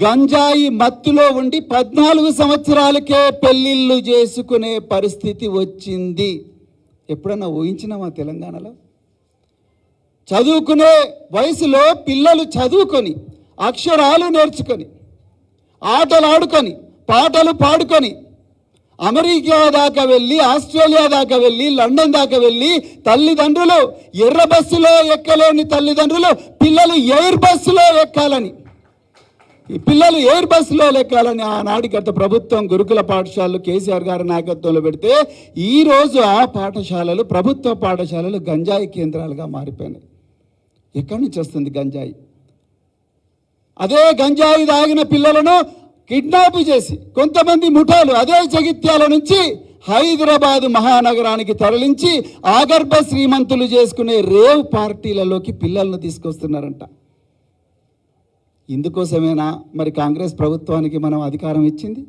గంజాయి మత్తులో ఉండి 14 సంవత్సరాలకే పెళ్ళిళ్ళు చేసుకునే పరిస్థితి వచ్చింది. ఎప్పుడన్నా ఊహించినామా తెలంగాణలో? చదువుకునే వయసులో పిల్లలు చదువుకొని అక్షరాలు నేర్చుకొని ఆటలు ఆడుకొని పాటలు పాడుకొని అమెరికా దాకా వెళ్ళి, ఆస్ట్రేలియా దాకా వెళ్ళి, లండన్ దాకా వెళ్ళి తల్లిదండ్రులు ఎర్ర బస్సులో ఎక్కలేని తల్లిదండ్రులు పిల్లలు ఎయిర్ బస్సులో ఎక్కాలని ఆనాటి గత ప్రభుత్వం గురుకుల పాఠశాలలు కేసీఆర్ గారి నాయకత్వంలో పెడితే ఈరోజు ఆ పాఠశాలలు ప్రభుత్వ పాఠశాలలు గంజాయి కేంద్రాలుగా మారిపోయినాయి. ఎక్కడి నుంచి వస్తుంది గంజాయి? అదే గంజాయి తాగిన పిల్లలను కిడ్నాప్ చేసి కొంతమంది ముఠాలు అదే జగిత్యాల నుంచి హైదరాబాద్ మహానగరానికి తరలించి ఆగర్భ శ్రీమంతులు చేసుకునే రేవ్ పార్టీలలోకి పిల్లలను తీసుకొస్తున్నారంట. ఇందుకోసమేనా మరి కాంగ్రెస్ ప్రభుత్వానికి మనం అధికారం ఇచ్చింది?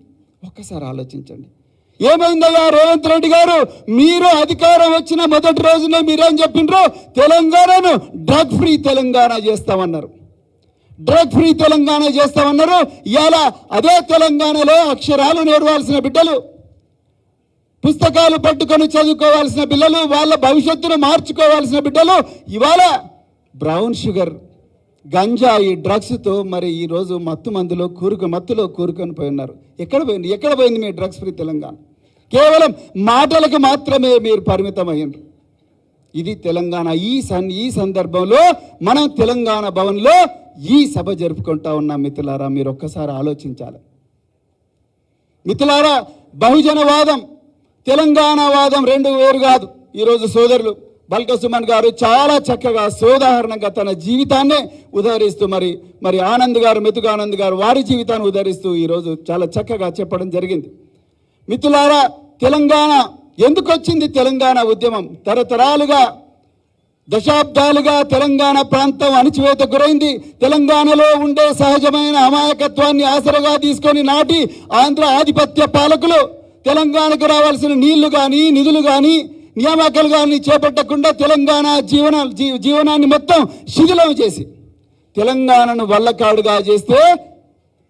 ఒక్కసారి ఆలోచించండి. ఏమైందయ్యా రేవంత్ రెడ్డి గారు, మీరు అధికారం వచ్చిన మొదటి రోజునే మీరేం చెప్పిండ్రు? తెలంగాణను డ్రగ్ ఫ్రీ తెలంగాణ చేస్తామన్నారు. ఇవాళ అదే తెలంగాణలో అక్షరాలు నేర్వాల్సిన బిడ్డలు, పుస్తకాలు పట్టుకొని చదువుకోవాల్సిన పిల్లలు, వాళ్ళ భవిష్యత్తును మార్చుకోవాల్సిన బిడ్డలు ఇవాళ బ్రౌన్ షుగర్ గంజాయి డ్రగ్స్తో మరి ఈరోజు మత్తులో కూరుకొని పోయి ఉన్నారు. ఎక్కడ పోయింది మీ డ్రగ్స్ ఫ్రీ తెలంగాణ? కేవలం మాటలకు మాత్రమే మీరు పరిమితం అయ్యారు. ఇది తెలంగాణ. ఈ సందర్భంలో మనం తెలంగాణ భవన్లో ఈ సభ జరుపుకుంటా ఉన్నాం. మిత్రులారా, మీరు ఒక్కసారి ఆలోచించాలి. మిత్రులారా, బహుజనవాదం తెలంగాణవాదం 2 వేరు కాదు. ఈరోజు సోదరులు బల్క సుమన్ గారు చాలా చక్కగా సోదాహరణంగా తన జీవితాన్నే ఉదహరిస్తూ మరి ఆనంద్ గారు, మెతుకానంద్ గారు వారి జీవితాన్ని ఉదహరిస్తూ ఈరోజు చాలా చక్కగా చెప్పడం జరిగింది. మిత్రులారా, తెలంగాణ ఎందుకు వచ్చింది? తెలంగాణ ఉద్యమం తరతరాలుగా దశాబ్దాలుగా తెలంగాణ ప్రాంతం అణచివేత గురైంది. తెలంగాణలో ఉండే సహజమైన అమాయకత్వాన్ని ఆసరగా తీసుకొని నాటి ఆంధ్ర ఆధిపత్య పాలకులు తెలంగాణకు రావాల్సిన నీళ్లు కానీ నిధులు కానీ నియామకాలు కానీ చేపట్టకుండా తెలంగాణ జీవనాన్ని మొత్తం శిథిలం చేసి తెలంగాణను వల్లకాడుగా చేస్తే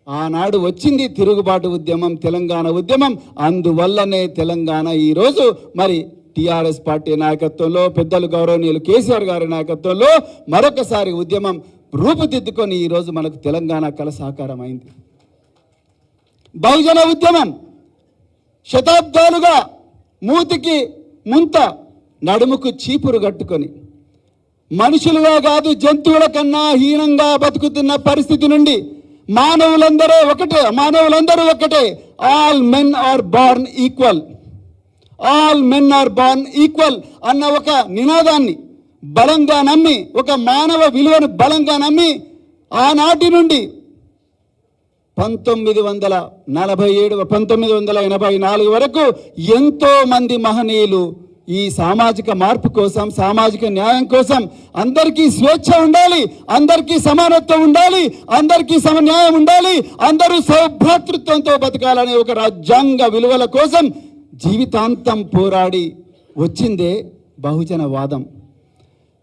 ఆనాడు వచ్చింది తిరుగుబాటు ఉద్యమం, తెలంగాణ ఉద్యమం. అందువల్లనే తెలంగాణ ఈరోజు మరి టీఆర్ఎస్ పార్టీ నాయకత్వంలో, పెద్దలు గౌరవనీయులు కేసీఆర్ గారి నాయకత్వంలో మరొకసారి ఉద్యమం రూపుదిద్దుకొని ఈరోజు మనకు తెలంగాణ కళ సాకారం అయింది. బహుజన ఉద్యమం శతాబ్దాలుగా మూతికి ముంత నడుముకు చీపురు కట్టుకొని మనుషులుగా కాదు జంతువుల కన్నా హీనంగా బతుకుతున్న పరిస్థితి నుండి మానవులందరూ ఒకటే, all men are born equal, all men are born equal అన్న ఒక నినాదాన్ని బలంగా నమ్మి, ఒక మానవ విలువను బలంగా నమ్మి ఆనాటి నుండి 1984 వరకు ఎంతో మంది మహనీయులు ఈ సామాజిక మార్పు కోసం, సామాజిక న్యాయం కోసం, అందరికీ స్వేచ్ఛ ఉండాలి, అందరికీ సమానత్వం ఉండాలి, అందరికీ సమన్యాయం ఉండాలి, అందరూ సౌభ్రాతృత్వంతో బతకాలనే ఒక రాజ్యాంగ విలువల కోసం జీవితాంతం పోరాడి వచ్చిందే బహుజన వాదం.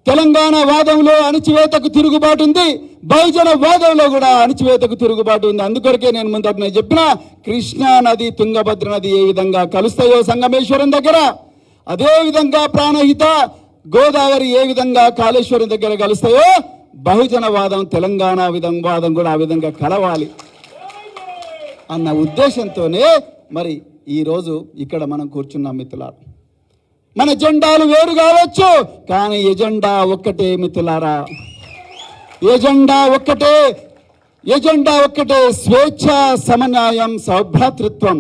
తెలంగాణ వాదంలో అణచివేతకు తిరుగుబాటు ఉంది, బహుజన వాదంలో కూడా అణచివేతకు తిరుగుబాటు ఉంది. అందుకొరకే నేను ముందట చెప్పిన కృష్ణా నది తుంగభద్ర నది ఏ విధంగా కలుస్తాయో సంగమేశ్వరం దగ్గర, అదే విధంగా ప్రాణహిత గోదావరి ఏ విధంగా కాళేశ్వరం దగ్గర కలుస్తాయో బహుజన వాదం, తెలంగాణ వాదం కూడా ఆ విధంగా కలవాలి అన్న ఉద్దేశంతోనే మరి ఈరోజు ఇక్కడ మనం కూర్చున్నాం మిత్రులారా. మన జెండాలు వేరు కావచ్చు, కానీ ఎజెండా ఒక్కటే మిత్రులారా, ఎజెండా ఒక్కటే, స్వేచ్ఛ, సమన్యాయం, సౌభ్రాతృత్వం.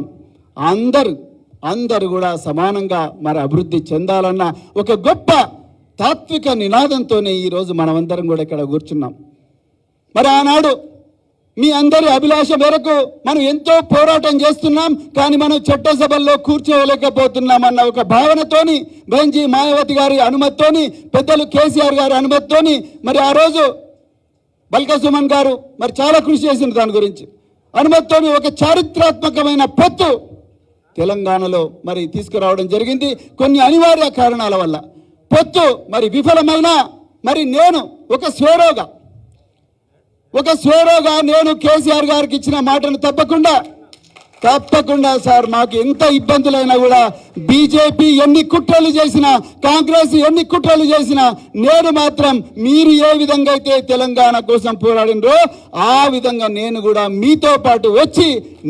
అందరూ కూడా సమానంగా మరి అభివృద్ధి చెందాలన్న ఒక గొప్ప తాత్విక నినాదంతోనే ఈరోజు మనమందరం కూడా ఇక్కడ కూర్చున్నాం. మరి ఆనాడు మీ అందరి అభిలాష మేరకు మనం ఎంతో పోరాటం చేస్తున్నాం, కానీ మనం చట్టసభల్లో కూర్చోలేకపోతున్నాం అన్న ఒక భావనతోని, బెంజీ మాయావతి గారి అనుమతితోని, పెద్దలు కేసీఆర్ గారి అనుమతితోని, మరి ఆ రోజు బల్కా సుమన్ గారు మరి చాలా కృషి చేసిన దాని గురించి అనుమతితోని ఒక చారిత్రాత్మకమైన పొత్తు తెలంగాణలో మరి తీసుకురావడం జరిగింది. కొన్ని అనివార్య కారణాల వల్ల పొత్తు మరి విఫలమైన, మరి నేను ఒక స్వేరోగా నేను కేసీఆర్ గారికి ఇచ్చిన మాటను తప్పకుండా సార్, మాకు ఎంత ఇబ్బందులైనా కూడా బీజేపీ ఎన్ని కుట్రలు చేసినా, కాంగ్రెస్ ఎన్ని కుట్రలు చేసినా, నేను మాత్రం మీరు ఏ విధంగా అయితే తెలంగాణ కోసం పోరాడినరో ఆ విధంగా నేను కూడా మీతో పాటు వచ్చి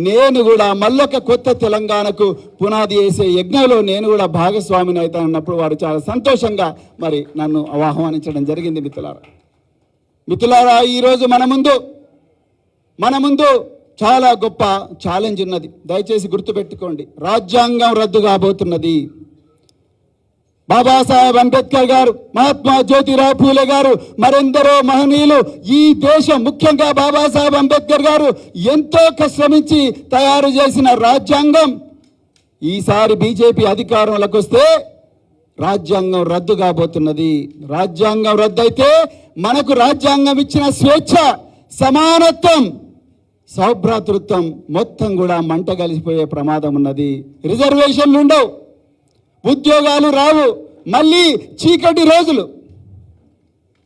నేను కూడా మళ్ళొక కొత్త తెలంగాణకు పునాది వేసే యజ్ఞంలో నేను కూడా భాగస్వామిని అవుతానన్నప్పుడు వారు చాలా సంతోషంగా మరి నన్ను ఆహ్వానించడం జరిగింది. మిత్రులారా, ఈరోజు మన ముందు చాలా గొప్ప ఛాలెంజ్ ఉన్నది. దయచేసి గుర్తుపెట్టుకోండి, రాజ్యాంగం రద్దు కాబోతున్నది. బాబాసాహెబ్ అంబేద్కర్ గారు, మహాత్మా జ్యోతిరావు పూలే గారు, మరెందరో మహనీయులు ఈ దేశం, ముఖ్యంగా బాబాసాహెబ్ అంబేద్కర్ గారు ఎంతో శ్రమించి తయారు చేసిన రాజ్యాంగం ఈసారి బీజేపీ అధికారంలోకి వస్తే రాజ్యాంగం రద్దు కాబోతున్నది. రాజ్యాంగం రద్దు అయితే మనకు రాజ్యాంగం ఇచ్చిన స్వేచ్ఛ, సమానత్వం, సౌభ్రాతృత్వం మొత్తం కూడా మంట కలిసిపోయే ప్రమాదం ఉన్నది. రిజర్వేషన్లు ఉండవు, ఉద్యోగాలు రావు, మళ్ళీ చీకటి రోజులు,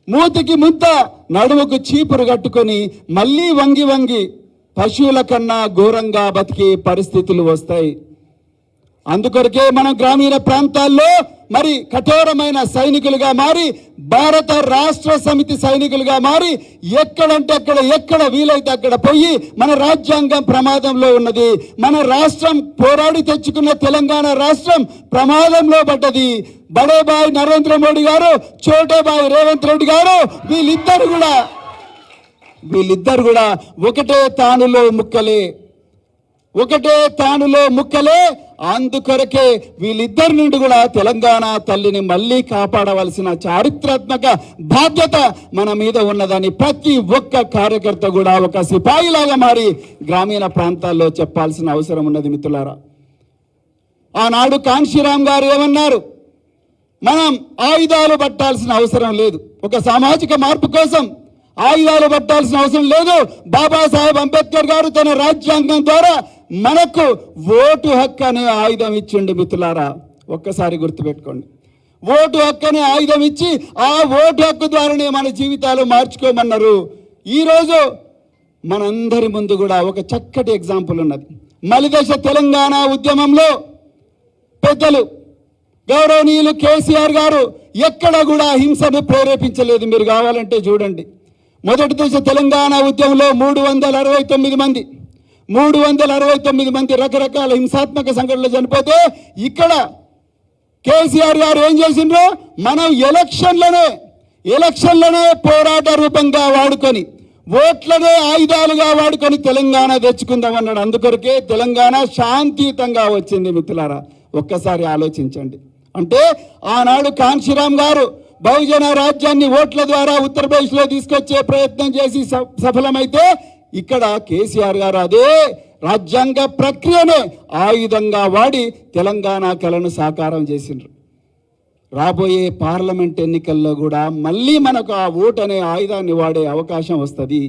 మూతికి ముద్ద, నడుముకు చీపురు కట్టుకొని మళ్ళీ వంగి పశువుల కన్నా ఘోరంగా బతికే పరిస్థితులు వస్తాయి. అందుకొరకే మనం గ్రామీణ ప్రాంతాల్లో మరి కఠోరమైన సైనికులుగా మారి, భారత రాష్ట్ర సమితి సైనికులుగా మారి, ఎక్కడంటే అక్కడ, ఎక్కడ వీలైతే అక్కడ పోయి మన రాజ్యాంగం ప్రమాదంలో ఉన్నది, మన రాష్ట్రం పోరాడి తెచ్చుకున్న తెలంగాణ రాష్ట్రం ప్రమాదంలో పడ్డది. బడేబాయ్ నరేంద్ర మోడీ గారు, చోటేబాయ్ రేవంత్ రెడ్డి గారు, వీళ్ళిద్దరు కూడా ఒకటే తానులో ముక్కలే. అందుకొరకే వీళ్ళిద్దరి నుండి కూడా తెలంగాణ తల్లిని మళ్ళీ కాపాడవలసిన చారిత్రాత్మక బాధ్యత మన మీద ఉన్నదని ప్రతి ఒక్క కార్యకర్త కూడా ఒక సిపాయిలాగా మారి గ్రామీణ ప్రాంతాల్లో చెప్పాల్సిన అవసరం ఉన్నది. మిత్రులారా, ఆనాడు కాన్షీరామ్ గారు ఏమన్నారు? మనం ఆయుధాలు పట్టాల్సిన అవసరం లేదు, ఒక సామాజిక మార్పు కోసం ఆయుధాలు పట్టాల్సిన అవసరం లేదు. బాబాసాహెబ్ అంబేద్కర్ గారు తన రాజ్యాంగం ద్వారా మనకు ఓటు హక్కు అనే ఆయుధం ఇచ్చిండు. మిత్రులారా, ఒక్కసారి గుర్తుపెట్టుకోండి, ఓటు హక్కు అనే ఆయుధం ఇచ్చి ఆ ఓటు హక్కు ద్వారానే మన జీవితాలు మార్చుకోమన్నారు. ఈరోజు మనందరి ముందు కూడా ఒక చక్కటి ఎగ్జాంపుల్ ఉన్నది. మలిదశ తెలంగాణ ఉద్యమంలో పెద్దలు గౌరవనీయులు కేసీఆర్ గారు ఎక్కడ కూడా హింసను ప్రేరేపించలేదు. మీరు కావాలంటే చూడండి. మొదటి దశ తెలంగాణ ఉద్యమంలో 369 మంది రకరకాల హింసాత్మక సంఘటనలు చనిపోతే, ఇక్కడ కేసీఆర్ గారు ఏం చేసిండ్రో మనం ఎలక్షన్లనే పోరాట రూపంగా వాడుకొని, ఓట్లనే ఆయుధాలుగా వాడుకొని తెలంగాణ తెచ్చుకుందాం అన్నాడు. అందుకొరకే తెలంగాణ శాంతియుతంగా వచ్చింది. మిత్రులారా, ఒక్కసారి ఆలోచించండి. అంటే ఆనాడు కాంశీరామ్ గారు బహుజన రాజ్యాన్ని ఓట్ల ద్వారా ఉత్తరప్రదేశ్లో తీసుకొచ్చే ప్రయత్నం చేసి సఫలమైతే ఇక్కడ కేసీఆర్ గారు అదే రాజ్యాంగ ప్రక్రియనే ఆయుధంగా వాడి తెలంగాణ కలను సాకారం చేసిండ్రు. రాబోయే పార్లమెంట్ ఎన్నికల్లో కూడా మళ్ళీ మనకు ఆ ఓటు అనే ఆయుధాన్ని వాడే అవకాశం వస్తుంది.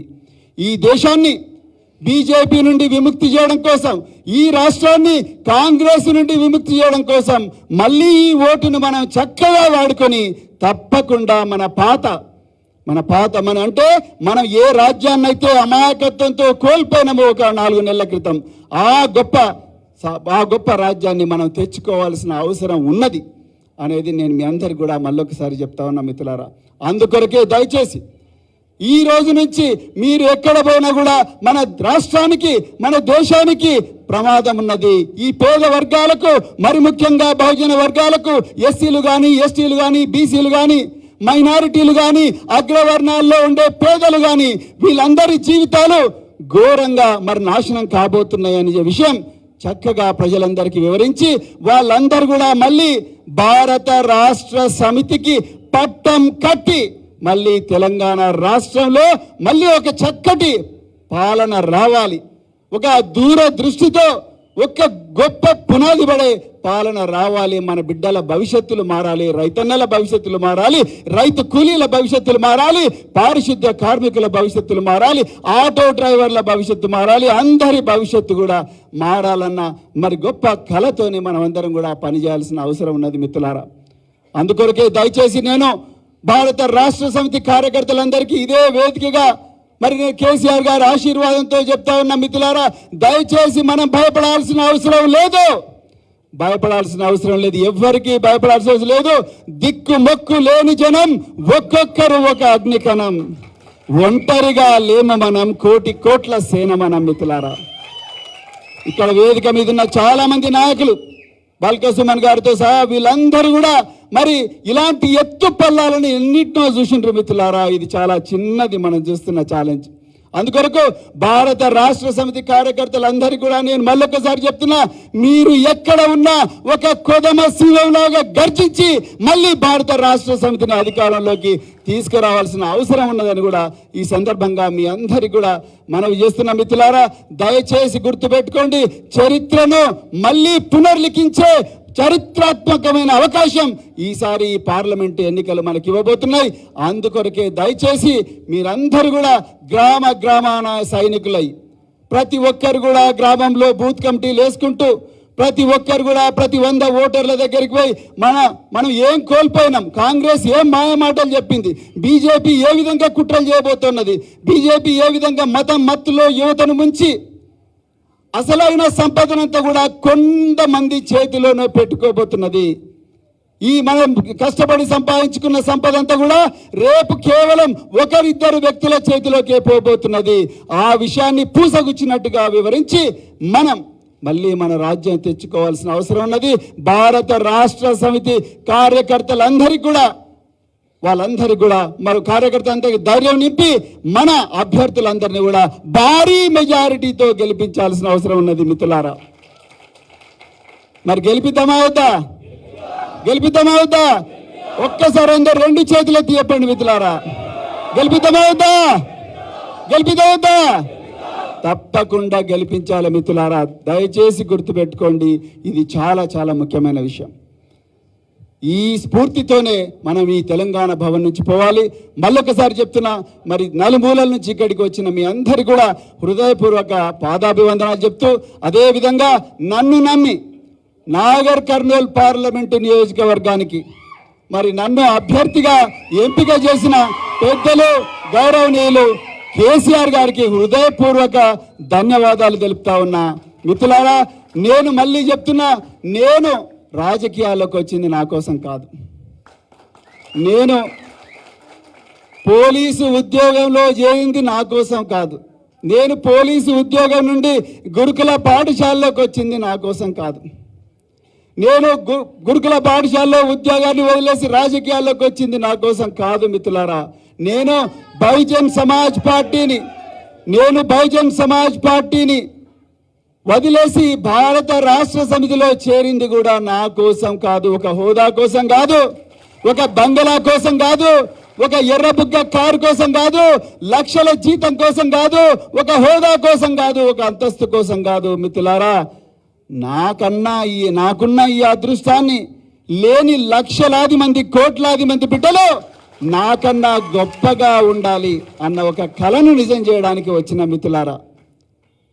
ఈ దేశాన్ని బీజేపీ నుండి విముక్తి చేయడం కోసం, ఈ రాష్ట్రాన్ని కాంగ్రెస్ నుండి విముక్తి చేయడం కోసం మళ్ళీ ఈ ఓటును మనం చక్కగా వాడుకొని తప్పకుండా మన అంటే మనం ఏ రాజ్యాన్ని అయితే అమాయకత్వంతో కోల్పోయినామో ఒక 4 నెలల క్రితం ఆ గొప్ప రాజ్యాన్ని మనం తెచ్చుకోవాల్సిన అవసరం ఉన్నది అనేది నేను మీ అందరికి కూడా మళ్ళొకసారి చెప్తా ఉన్నా మిత్రులారా. అందుకొరకే దయచేసి ఈ రోజు నుంచి మీరు ఎక్కడ పోయినా కూడా మన రాష్ట్రానికి, మన దేశానికి ప్రమాదం ఉన్నది. ఈ పేద వర్గాలకు, మరి ముఖ్యంగా బహుజన వర్గాలకు, ఎస్సీలు కానీ, ఎస్టీలు కానీ, బీసీలు కానీ, మైనారిటీలు కానీ, అగ్రవర్ణాల్లో ఉండే పేదలు కానీ, వీళ్ళందరి జీవితాలు ఘోరంగా మరి నాశనం కాబోతున్నాయనే విషయం చక్కగా ప్రజలందరికీ వివరించి వాళ్ళందరూ కూడా మళ్ళీ భారత రాష్ట్ర సమితికి పట్టం కట్టి మళ్ళీ తెలంగాణ రాష్ట్రంలో మళ్ళీ ఒక చక్కటి పాలన రావాలి, ఒక దూరదృష్టితో ఒక గొప్ప పునాది పడే పాలన రావాలి. మన బిడ్డల భవిష్యత్తులు మారాలి, రైతన్నల భవిష్యత్తులు మారాలి, రైతు కూలీల భవిష్యత్తులు మారాలి, పారిశుద్ధ్య కార్మికుల భవిష్యత్తులు మారాలి, ఆటో డ్రైవర్ల భవిష్యత్తు మారాలి, అందరి భవిష్యత్తు కూడా మారాలన్న మరి గొప్ప కళతోనే మనం అందరం కూడా పనిచేయాల్సిన అవసరం ఉన్నది మిత్రులారా. అందుకొరకే దయచేసి నేను భారత రాష్ట్ర సమితి కార్యకర్తలందరికీ ఇదే వేదికగా మరి నేను కేసీఆర్ గారి ఆశీర్వాదంతో చెప్తా ఉన్న మిత్రులారా, దయచేసి మనం భయపడాల్సిన అవసరం లేదు, ఎవ్వరికి భయపడాల్సిన అవసరం లేదు. దిక్కు మొక్కు లేని జనం, ఒక్కొక్కరు ఒక అగ్నికణం, ఒంటరిగా లేమ మనం, కోట్ల సేన మనం మిత్రులారా. ఇక్కడ వేదిక మీద ఉన్న చాలా మంది నాయకులు, బాల్క సుమన్ గారితో సహా వీళ్ళందరూ కూడా మరి ఇలాంటి ఎత్తు పల్లాలను ఎన్నిటినో చూసిండ్రు మిత్రులారా. ఇది చాలా చిన్నది మనం చూస్తున్న ఛాలెంజ్. అందుకొరకు భారత రాష్ట్ర సమితి కార్యకర్తలందరికీ కూడా నేను మళ్ళొకసారి చెప్తున్నా, మీరు ఎక్కడ ఉన్నా ఒక కొదమ సింహంలాగా గర్జించి మళ్ళీ భారత రాష్ట్ర సమితిని అధికారంలోకి తీసుకురావాల్సిన అవసరం ఉన్నదని కూడా ఈ సందర్భంగా మీ అందరికీ కూడా మనవి చేస్తున్న మిత్రులారా. దయచేసి గుర్తుపెట్టుకోండి, చరిత్రను మళ్ళీ పునర్లిఖించే చరిత్రాత్మకమైన అవకాశం ఈసారి ఈ పార్లమెంటు ఎన్నికలు మనకి ఇవ్వబోతున్నాయి. అందుకొరకే దయచేసి మీరందరూ కూడా గ్రామాన సైనికులై ప్రతి ఒక్కరు కూడా గ్రామంలో బూత్ కమిటీలు వేసుకుంటూ ప్రతి ఒక్కరు కూడా ప్రతి 100 ఓటర్ల దగ్గరికి పోయి మనం ఏం కోల్పోయినాం, కాంగ్రెస్ ఏం మాయమాటలు చెప్పింది, బీజేపీ ఏ విధంగా కుట్రలు చేయబోతున్నది, బీజేపీ ఏ విధంగా మత్తులో యువతను ముంచి అసలైన సంపదనంతా కూడా కొంతమంది చేతిలోనే పెట్టుకోబోతున్నది. ఈ మనం కష్టపడి సంపాదించుకున్న సంపద అంతా కూడా రేపు కేవలం 1-2 వ్యక్తుల చేతిలోకే పోబోతున్నది. ఆ విషయాన్ని పూసగుచ్చినట్టుగా వివరించి మనం మళ్ళీ మన రాజ్యం తెచ్చుకోవాల్సిన అవసరం ఉన్నది. భారత రాష్ట్ర సమితి వాళ్ళందరికీ కూడా మరి కార్యకర్తలందరికీ ధైర్యం నింపి మన అభ్యర్థులందరినీ కూడా భారీ మెజారిటీతో గెలిపించాల్సిన అవసరం ఉన్నది మిత్రులారా. మరి గెలిపిద్దామా వద్దా? ఒక్కసారి అందరు 2 చేతులు ఎత్తి చెప్పండి మిత్రులారా, గెలిపిద్దామా వద్దా? తప్పకుండా గెలిపించాలి మిత్రులారా. దయచేసి గుర్తుపెట్టుకోండి, ఇది చాలా చాలా ముఖ్యమైన విషయం. ఈ స్ఫూర్తితోనే మనం ఈ తెలంగాణ భవన్ నుంచి పోవాలి. మళ్ళొకసారి చెప్తున్నా, మరి నలుమూలల నుంచి ఇక్కడికి వచ్చిన మీ అందరి కూడా హృదయపూర్వక పాదాభివందనాలు చెప్తూ, అదేవిధంగా నన్ను నమ్మి నాగర్ కర్నూల్ పార్లమెంటు నియోజకవర్గానికి మరి నన్ను అభ్యర్థిగా ఎంపిక చేసిన పెద్దలు గౌరవనీయులు కేసీఆర్ గారికి హృదయపూర్వక ధన్యవాదాలు తెలుపుతా ఉన్నా. మిత్రులారా, నేను మళ్ళీ చెప్తున్నా, నేను రాజకీయాల్లోకి వచ్చింది నా కోసం కాదు. నేను పోలీసు ఉద్యోగంలో చేరింది నా కోసం కాదు. నేను పోలీసు ఉద్యోగం నుండి గురుకుల పాఠశాలలోకి వచ్చింది నా కోసం కాదు. నేను గురుకుల పాఠశాలలో ఉద్యోగాన్ని వదిలేసి రాజకీయాల్లోకి వచ్చింది నా కోసం కాదు మిత్రులారా. నేను బహుజన్ సమాజ్ పార్టీని వదిలేసి భారత రాష్ట్ర సమితిలో చేరింది కూడా నా కోసం కాదు, ఒక హోదా కోసం కాదు, ఒక బంగళా కోసం కాదు, ఒక ఎర్రబుగ్గ కారు కోసం కాదు, లక్షల జీతం కోసం కాదు, ఒక హోదా కోసం కాదు, ఒక అంతస్తు కోసం కాదు. మిత్రులారా, నాకున్న ఈ అదృష్టాన్ని లేని లక్షలాది మంది, కోట్లాది మంది బిడ్డలు నాకన్నా గొప్పగా ఉండాలి అన్న ఒక కలను నిజం చేయడానికి వచ్చిన మిత్రులారా,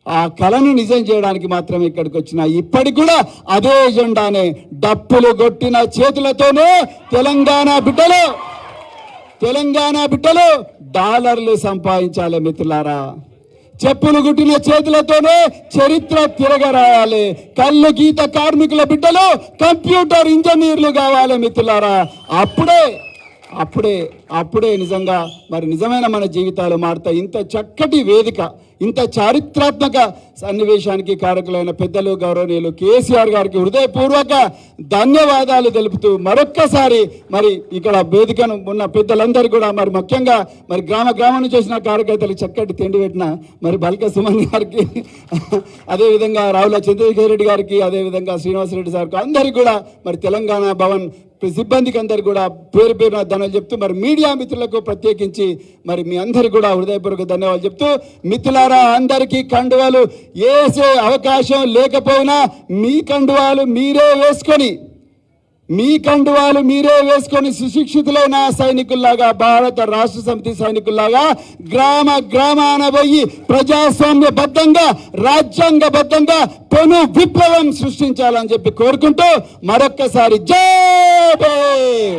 ఆ కలను నిజం చేయడానికి మాత్రమే ఇక్కడికి వచ్చిన. ఇప్పటికి కూడా అదే ఎజెండానే, డప్పులు కొట్టిన చేతులతోనే తెలంగాణ బిడ్డలు డాలర్లు సంపాదించాలి మిత్రులారా. చెప్పులు గుట్టిన చేతులతోనే చరిత్ర తిరగరాయాలి. కళ్ళు గీత కార్మికుల బిడ్డలు కంప్యూటర్ ఇంజనీర్లు కావాలి మిత్రులారా. అప్పుడే నిజంగా మరి నిజమైన మన జీవితాలు మారుతాయి. ఇంత చక్కటి వేదిక, ఇంత చారిత్రాత్మక సన్నివేశానికి కారకులైన పెద్దలు గౌరవనీయులు కేసీఆర్ గారికి హృదయపూర్వక ధన్యవాదాలు తెలుపుతూ మరొక్కసారి మరి ఇక్కడ వేదికను ఉన్న పెద్దలందరూ కూడా మరి ముఖ్యంగా మరి గ్రామం నుంచి వచ్చిన కార్యకర్తలకు చక్కటి తిండి పెట్టిన మరి బల్క సుమన్ గారికి, అదేవిధంగా రావుల చంద్రశేఖర్ రెడ్డి గారికి, అదేవిధంగా శ్రీనివాసరెడ్డి సార్కి, అందరికీ కూడా మరి తెలంగాణ భవన్ సిబ్బందికి అందరు కూడా పేరు పేరున ధన్యవాదాలు చెప్తూ మరి మీడియా మిత్రులకు ప్రత్యేకించి మరి మీ అందరికి కూడా హృదయపూర్వక ధన్యవాదాలు చెప్తూ, మిత్రులారా అందరికీ కండువాలు వేసే అవకాశం లేకపోయినా మీ కండువాలు మీరే వేసుకొని సుశిక్షితులైన సైనికుల్లాగా, భారత రాష్ట్ర సమితి సైనికుల్లాగా గ్రామాన పోయి ప్రజాస్వామ్యబద్ధంగా, రాజ్యాంగబద్ధంగా పెను విప్లవం సృష్టించాలని చెప్పి కోరుకుంటూ మరొక్కసారి జై భీమ్,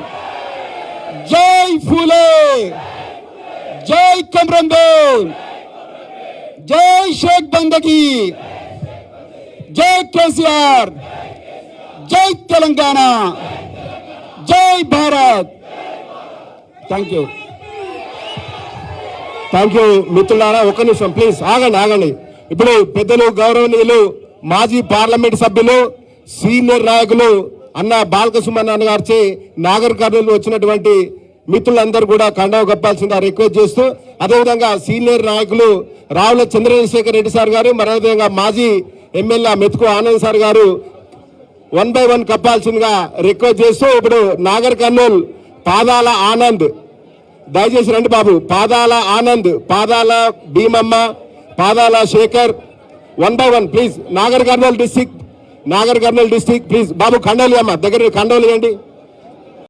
జై ఫూలే, జై కొమరం భీమ్, జై షేక్ బందగి, జై కేసీఆర్, జై తెలంగాణ, జై భారత్. థ్యాంక్ యూ మిత్రులారా. ఒక్క నిమిషం ప్లీజ్ ఆగండి. ఇప్పుడు పెద్దలు గౌరవనీయులు మాజీ పార్లమెంట్ సభ్యులు సీనియర్ నాయకులు అన్న బాల్క సుమన్ అన్న గారిచే నాగర్ కర్నూలు వచ్చినటువంటి మిత్రులందరూ కూడా కండవ కప్పాల్సిందిగా రిక్వెస్ట్ చేస్తూ, అదేవిధంగా సీనియర్ నాయకులు రావుల చంద్రశేఖర్ రెడ్డి సార్ గారు, మరి అదేవిధంగా మాజీ ఎమ్మెల్యే మెతుకు ఆనంద్ సార్ గారు 1 by 1 కప్పాల్సిందిగా రిక్వెస్ట్ చేస్తూ, ఇప్పుడు నాగర్ కర్నూల్ పాదాల ఆనంద్, దయచేసి రండి బాబు. పాదాల Anand, Padala Bheemamma, Padala Shekar 1 by 1 please. Nagar Kurnool district please బాబు. కండోలి అమ్మ దగ్గర కండోలు ఇవ్వండి.